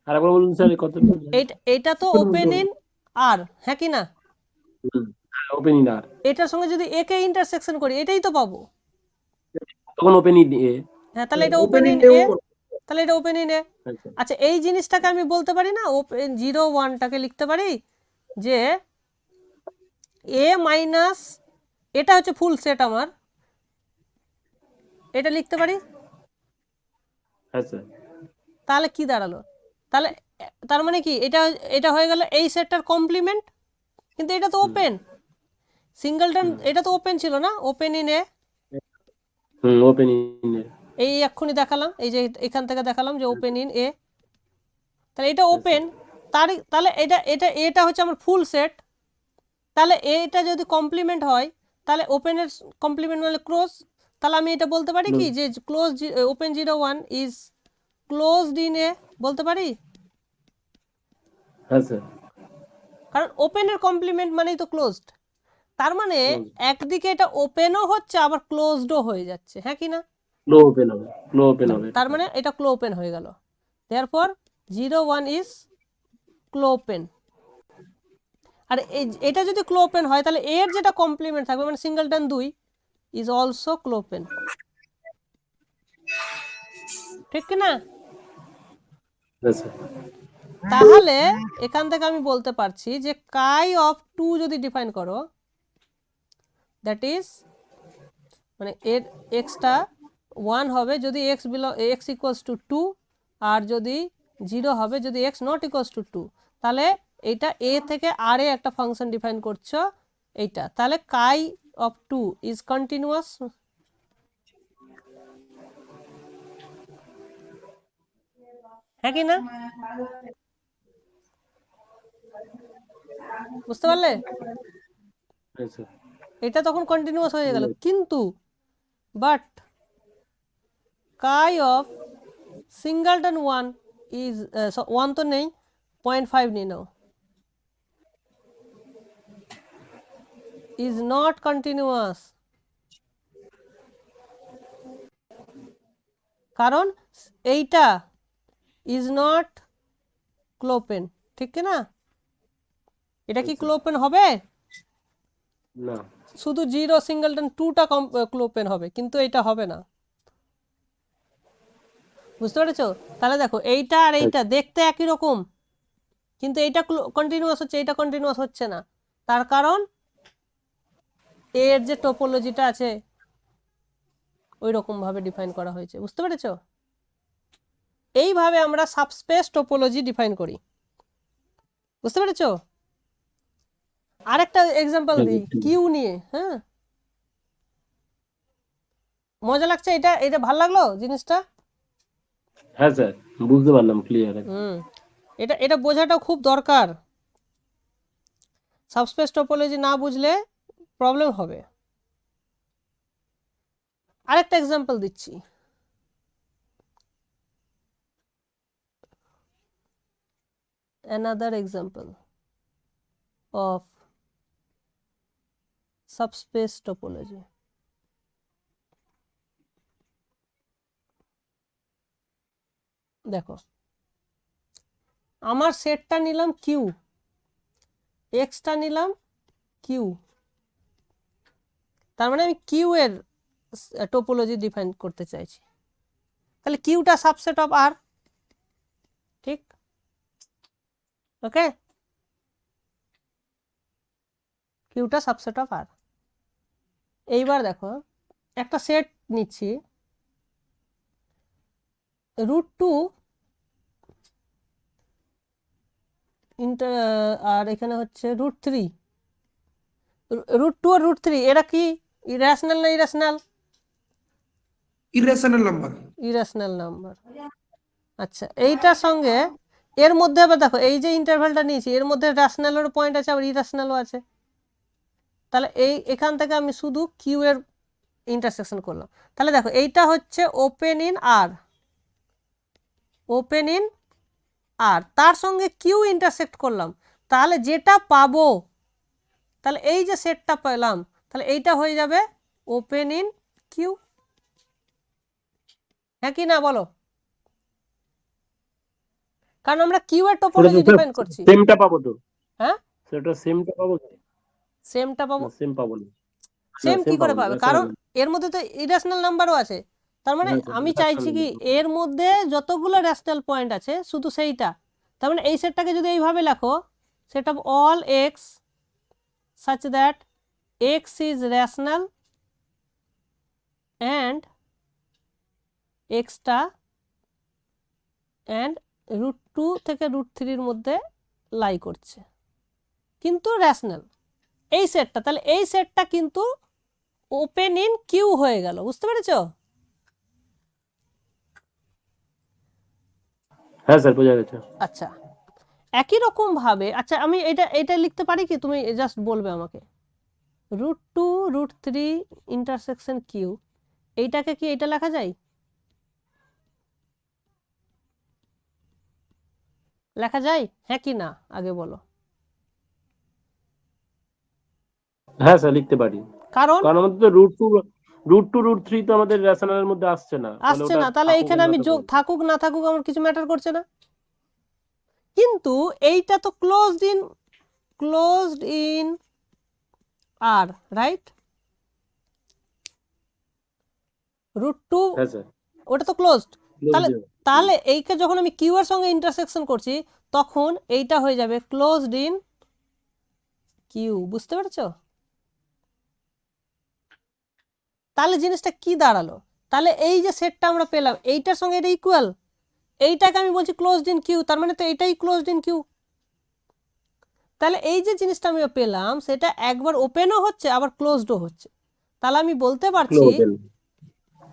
আরেকবার বলুন স্যার, কত? এইটা তো ওপেন ইন আর, হ্যাঁ কি না? ওপেন ইন আর, এটার সঙ্গে যদি এ কে ইন্টারসেকশন করি, এটাই তো পাবো। তখন ওপেন ইন এ। হ্যাঁ, তাহলে এটা open open in in a, তাহলে এটা ওপেন ইন এ। আচ্ছা, আচ্ছা এই জিনিসটাকে আমি বলতে পারি না, ওপেন 0 1টাকে লিখতে পারি যে এ মাইনাস, এটা হচ্ছে ফুল সেট আমার, এটা লিখতে পারি। হ্যাঁ স্যার। তাহলে কি দাঁড়ালো? তাহলে তার মানে কি, এটা এটা হয়ে গেল এই সেটটার কমপ্লিমেন্ট, কিন্তু এটা তো ওপেন, সিঙ্গলটন এটা তো ওপেন ছিল না, open in a, open in a. এই এক্ষুনি দেখালাম, এই যে এখান থেকে দেখালাম যে ওপেন ইন এ, তাহলে এটা ওপেন। তাহলে এটা এটা এটা হচ্ছে আমার ফুল সেট, তাহলে এটা যদি কমপ্লিমেন্ট হয়, তাহলে ওপেনের কমপ্লিমেন্ট মানে ক্লোজ, তাহলে আমি এটা বলতে পারি কি যে close open 0 1 is closed in a, বলতে পারি? হ্যাঁ স্যার। কারণ ওপেনের কমপ্লিমেন্ট মানেই তো ক্লোজড, তার মানে একদিকে এটা ওপেনও হচ্ছে আবার ক্লোজডও হয়ে যাচ্ছে, হ্যাঁ কি না? ক্লো ওপেন হবে, ক্লো ওপেন হবে। তার মানে এটা ক্লো ওপেন হয়ে গেল, দেয়ারফর 0 1 ইজ ক্লো ওপেন। আর এটা যদি ক্লো ওপেন হয়, তাহলে এর যেটা কমপ্লিমেন্ট থাকবে মানে সিঙ্গলটন 2 ইজ অলসো ক্লো ওপেন, ঠিক কি না? হ্যাঁ স্যার। তাহলে এখান থেকে আমি বলতে পারছি যে কাই অফ 2 যদি ডিফাইন করো, দ্যাট ইজ মানে এর এক্সটা 1 হবে যদি এক্স এক্স ইকুয়ালস টু 2, আর যদি 0 হবে যদি এক্স নট ইকুয়ালস টু 2, তাহলে এইটা এ থেকে আর এ একটা ফাংশন ডিফাইন করছো এইটা, তাহলে কাই অফ 2 ইজ কন্টিনিউয়াস, হ্যাঁ কি না? বুঝতে পারলে? হ্যাঁ স্যার। এটা তখন কন্টিনিউয়াস হয়ে গেল, কিন্তু বাট কাই অফ সিঙ্গলটন 1 ইজ 1 তো নেই, 0.5 নিয়ে নাও, ইজ নট কন্টিনিউয়াস, কারণ এইটা ইজ নট ক্লোপেন, ঠিক কি না? এটা কি ক্লোপেন হবে? না। শুধু 0 সিঙ্গলটন 2টা ক্লোপেন হবে, কিন্তু এটা হবে না, বুঝতে পেরেছো? তাহলে দেখো এইটা আর এইটা দেখতে একই রকম, কিন্তু এইটা কন্টিনিউয়াস হচ্ছে, এইটা কন্টিনিউয়াস হচ্ছে না, তার কারণ এর যে টোপোলজিটা আছে ওই রকম ভাবে ডিফাইন করা হয়েছে, বুঝতে পেরেছো? এইভাবে আমরা সাবস্পেস টোপোলজি ডিফাইন করি, বুঝতে পেরেছো? আরেকটা এক্সাম্পল দিই কিউ নিয়ে, হ্যাঁ, মজা লাগছে? এটা এটা ভালো লাগলো জিনিসটা? হ্যাঁ স্যার, বুঝতে পারলাম ক্লিয়ার। এটা এটা বোঝাটা খুব দরকার, সাবস্পেস টপোলজি না বুঝলে প্রবলেম হবে। আরেকটা এক্সাম্পল দিচ্ছি, another example of subspace topology. দেখো আমার সেটটা নিলাম কিউ, এক্সটা নিলাম কিউ, তার মানে আমি কিউ এর টোপোলজি ডিফাইন করতে চাইছি। তাহলে কিউটা সাবসেট অফ আর, ঠিক? ওকে, কিউটা সাবসেট অফ আর। এইবার দেখো একটা সেট নিচ্ছি, √2 আর এখানে হচ্ছে √3, √2 আর √3 এরা কি ইরেশনাল না irrational? Irrational number. Irrational number. আচ্ছা, এইটার সঙ্গে এর মধ্যে আবার দেখো এই যে ইন্টারভ্যালটা নিয়েছি এর মধ্যে রেশনালেরও পয়েন্ট আছে আবার ইরেশনালও আছে। তাহলে এখান থেকে আমি শুধু কিউ এর ইন্টারসেকশন করলাম। তাহলে দেখো এইটা হচ্ছে open in R, open in R, তার সঙ্গে কিউ ইন্টারসেক্ট করলাম, তাহলে যেটা পাবো, তাহলে এই যে সেটটা পেলাম, তাহলে এইটা হয়ে যাবে ওপেন ইন কিউ। হ্যাঁ কি না বলো? কারণ আমরা কিউ এর টোপোলজি ডিফাইন করছি। সেমটা পাবো তো? হ্যাঁ, সেটা সেমটা পাবো তো? সেমটা পাবো। সেম পাবো না। সেম কি সেম করে পাবো না, পাবে? rational কারণ এর মধ্যে তো ইরেশনাল নাম্বারও আছে। তার মানে হ্যাঁ স্যার, আমি চাইছি কি এর মধ্যে যতগুলো রেশনাল পয়েন্ট আছে শুধু সেইটা। তার মানে এই সেটটাকে যদি এইভাবে লেখো, set of all X such that x is rational and extra and √2 থেকে √3 মধ্যে লাই করছে কিন্তু রেশনাল, এই সেটটা, তাহলে এই সেটটা কিন্তু ওপেন ইন কিউ হয়ে গেল। বুঝতে পেরেছো? হ্যাঁ স্যার, বোঝা গেছে। আচ্ছা, একই রকম ভাবে, আচ্ছা আমি এটা এটা লিখতে পারি কি? তুমি জাস্ট বলবে আমাকে, √2 √3 ইন্টারসেকশন কিউ, এইটাকে কি এটা লেখা যায়? লেখা যায় হ্যাঁ কি না আগে বলো। হ্যাঁ স্যার, লিখতে পারি। কারণ কারণ আমাদের তো √2 √3 তো আমাদের রেশনালের মধ্যে আসছে না, তাহলে আসছে ওটা না, তাহলে থাকুক এইখানে আর আমি না যোগ থাকুক। থাকুক না থাকুক আমার কিছু ম্যাটার করছে না। কিন্তু এইটা তো ক্লোজড ইন আর, রাইট? √2 হ্যাঁ স্যার, ওটা তো ক্লোজড। তাহলে closed. তাহলে এইকে যখন আমি কিউ এর সঙ্গে ইন্টারসেকশন করছি তখন এইটা হয়ে যাবে ক্লোজড ইন কিউ। বুঝতে পেরেছো? তাহলে জিনিসটা কি দাঁড়ালো? তাহলে এই যে সেটটা আমরা পেলাম এইটার সঙ্গে এটা ইকুয়াল, এইটাকে আমি বলছি ক্লোজড ইন কিউ, তার মানে তো এটাই ক্লোজড ইন কিউ। তাহলে এই যে জিনিসটা আমি পেলাম সেটা একবার ওপেনও হচ্ছে আবার ক্লোজডও হচ্ছে, তাহলে আমি বলতে পারছি Closed.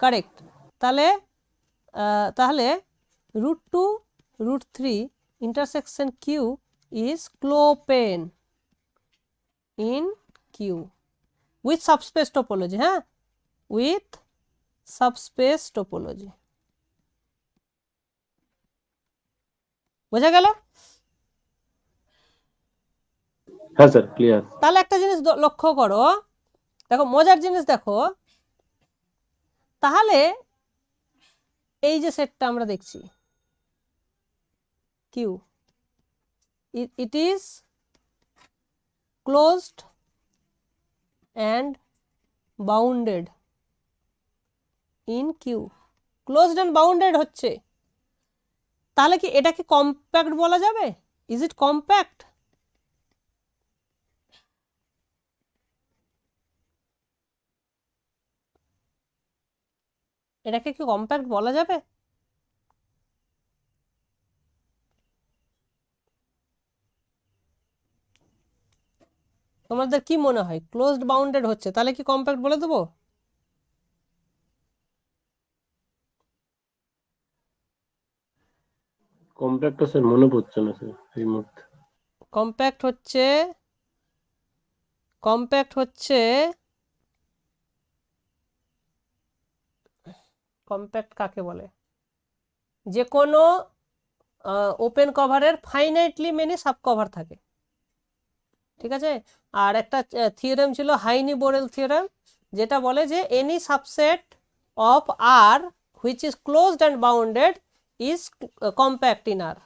কারেক্ট। তাহলে তাহলে √2 √3 intersection Q is clopen in Q with subspace topology. হ্যাঁ, উইথ সাবস্পেস টোপোলজি। বোঝা গেল? হ্যাঁ স্যার, ক্লিয়ার। তাহলে একটা জিনিস লক্ষ্য করো, দেখো মজার জিনিস দেখো, তাহলে এই যে সেটটা আমরা দেখছি Q, it is closed and bounded in Q. Closed and bounded হচ্ছে, তাহলে কি এটাকে কম্প্যাক্ট বলা যাবে? Is it compact? এটাকে কি কম্প্যাক্ট বলা যাবে? তোমাদের কি মনে হয় ক্লোজড বাউন্ডেড হচ্ছে, তাহলে কি কম্প্যাক্ট বলে দেবো? কম্প্যাক্টটা স্যার মনে পড়ছে না স্যার এই মুহূর্তে। কম্প্যাক্ট হচ্ছে কম্প্যাক্ট কাকে বলে? যে কোনো ওপেন কভারের ফাইনাইটলি মেনি সাব কভার থাকে, ঠিক আছে। আর একটা থিওরেম ছিল হাইনি বোরেল থিওরেম, যেটা বলে যে any subset of R which is closed and bounded is compact in R.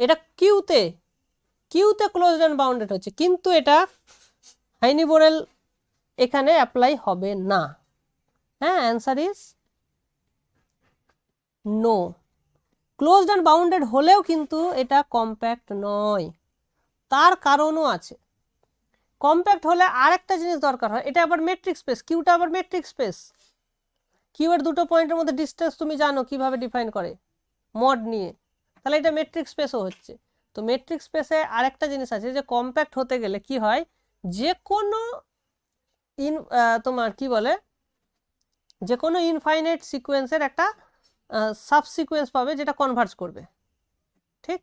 এটা কিউতে ক্লোজড অ্যান্ড বাউন্ডেড হচ্ছে, কিন্তু এটা হাইনি বোরেল এখানে অ্যাপ্লাই হবে না। হ্যাঁ, answer is no. Closed and bounded হলেও কিন্তু এটা কম্প্যাক্ট নয়, তার কারণও আছে। কম্প্যাক্ট হলে আরেকটা জিনিস দরকার হয়, এটা আবার মেট্রিক স্পেস, কিউটা আবার মেট্রিক স্পেস। কিউ এর দুটো পয়েন্টের মধ্যে ডিস্টেন্স তুমি জানো কিভাবে ডিফাইন করে, মড নিয়ে, তাহলে এটা মেট্রিক স্পেসও হচ্ছে। তো মেট্রিক স্পেসে আরেকটা জিনিস আছে যে কম্প্যাক্ট হতে গেলে কি হয়, যে কোনো তোমার কি বলে, যে কোনো ইনফাইনাইট সিকোয়েন্সের একটা সাবসিকোয়েন্স পাবে যেটা কনভার্জ করবে, ঠিক।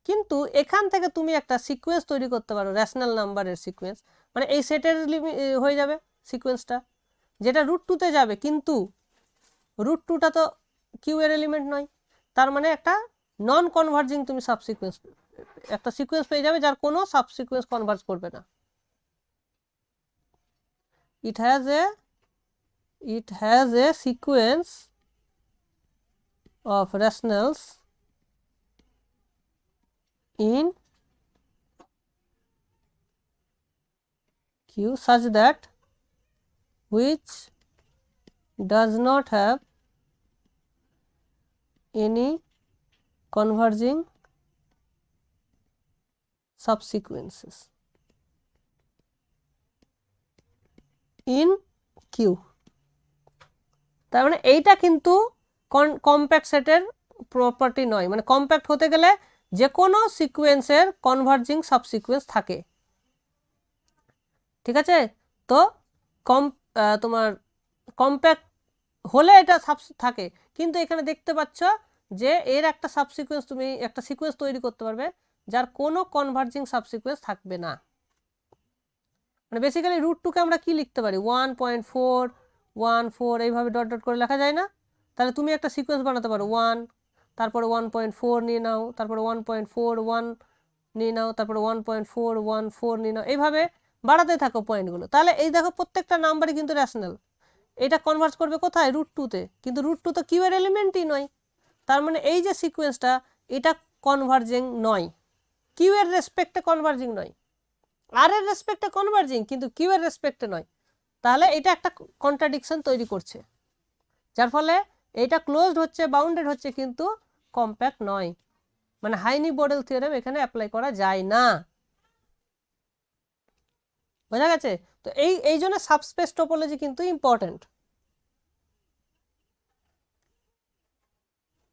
কিন্তু এখান থেকে তুমি একটা সিকোয়েন্স তৈরি করতে পারো, রেশনাল নাম্বারের সিকোয়েন্স, মানে এই সেটের হয়ে যাবে সিকোয়েন্সটা, যেটা রুট টুতে যাবে, কিন্তু রুট টুটা তো কিউ এর এলিমেন্ট নয়, তার মানে একটা নন কনভার্জিং তুমি সাবসিকোয়েন্স, একটা সিকোয়েন্স পেয়ে যাবে যার কোনো সাবসিকোয়েন্স কনভার্জ করবে না। it has a sequence of rationals in Q such that which does not have any converging subsequences in Q। তার মানে এইটা কিন্তু কম্প্যাক্ট সেটের প্রপার্টি নয়, মানে কম্প্যাক্ট হতে গেলে যে কোনো সিকোয়েন্সের কনভার্জিং সাবসিকোয়েন্স থাকে, ঠিক আছে। তো তোমার কম্প্যাক্ট হলে এটা থাকে, কিন্তু এখানে দেখতে পাচ্ছ যে এর একটা সাবসিকোয়েন্স, তুমি একটা সিকোয়েন্স তৈরি করতে পারবে যার কোনো কনভার্জিং সাবসিকোয়েন্স থাকবে না। মানে বেসিক্যালি রুট টুকে আমরা কি লিখতে পারি, 1.4 এইভাবে ডট ডট করে লেখা যায় না? তাহলে তুমি একটা সিকোয়েন্স বানাতে পারো, 1, তারপরে 1.4 নিয়ে নাও, তারপরে 1.41 নিয়ে নাও, তারপরে 1.414 নিয়ে নাও, এইভাবে বাড়াতে থাকো পয়েন্টগুলো। তাহলে এই দেখো প্রত্যেকটা নাম্বারই কিন্তু রেশনাল, এটা কনভার্জ করবে কোথায়, রুট টুতে, কিন্তু রুট টু তো কিউ এর এলিমেন্টই নয়, তার মানে এই যে সিকোয়েন্সটা এটা কনভার্জিং নয়, কিউ এর রেসপেক্টে কনভার্জিং নয়, আর এর রেসপেক্টে কনভার্জিং কিন্তু কিউ এর রেসপেক্টে নয়। তাহলে এটা একটা কন্ট্রাডিকশন তৈরি করছে, যার ফলে এটা ক্লোজড হচ্ছে, বাউন্ডেড হচ্ছে, কিন্তু কম্প্যাক্ট নয়, মানে হাইনি বোরেল থিওরেম এখানে অ্যাপ্লাই করা যায় না। বোঝা গেছে? তো এই জন্য সাবস্পেস টোপোলজি কিন্তু ইম্পর্টেন্ট,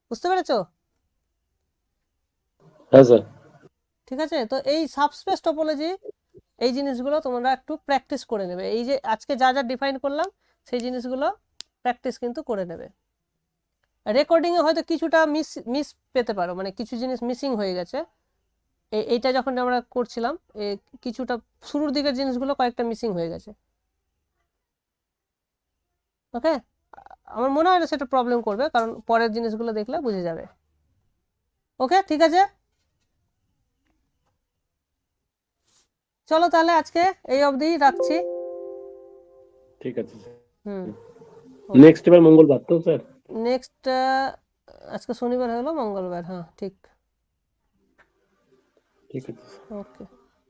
বুঝতে পেরেছো? হ্যাঁ স্যার। ঠিক আছে, তো এই সাবস্পেস টোপোলজি এই জিনিসগুলো তোমরা একটু প্র্যাকটিস করে নেবে, এই যে আজকে যা যা ডিফাইন করলাম সেই জিনিসগুলো প্র্যাকটিস কিন্তু করে নেবে। রেকর্ডিংয়ে হয়তো কিছুটা মিস পেতে পারো, মানে কিছু জিনিস মিসিং হয়ে গেছে, এইটা যখন আমরা করছিলাম কিছুটা শুরুর দিকের জিনিসগুলো কয়েকটা মিসিং হয়ে গেছে। ওকে, আমার মনে হয় না সেটা প্রবলেম করবে, কারণ পরের জিনিসগুলো দেখলে বুঝে যাবে। ওকে, ঠিক আছে, চলো তাহলে আজকে এই অবধি রাখছি। ঠিক আছে স্যার। হুম, নেক্সট এবার মঙ্গলবার তো স্যার? নেক্সট আজকে শনিবার হলো, মঙ্গলবার, হ্যাঁ ঠিক। ঠিক আছে। ওকে,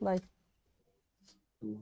বাই। হুম।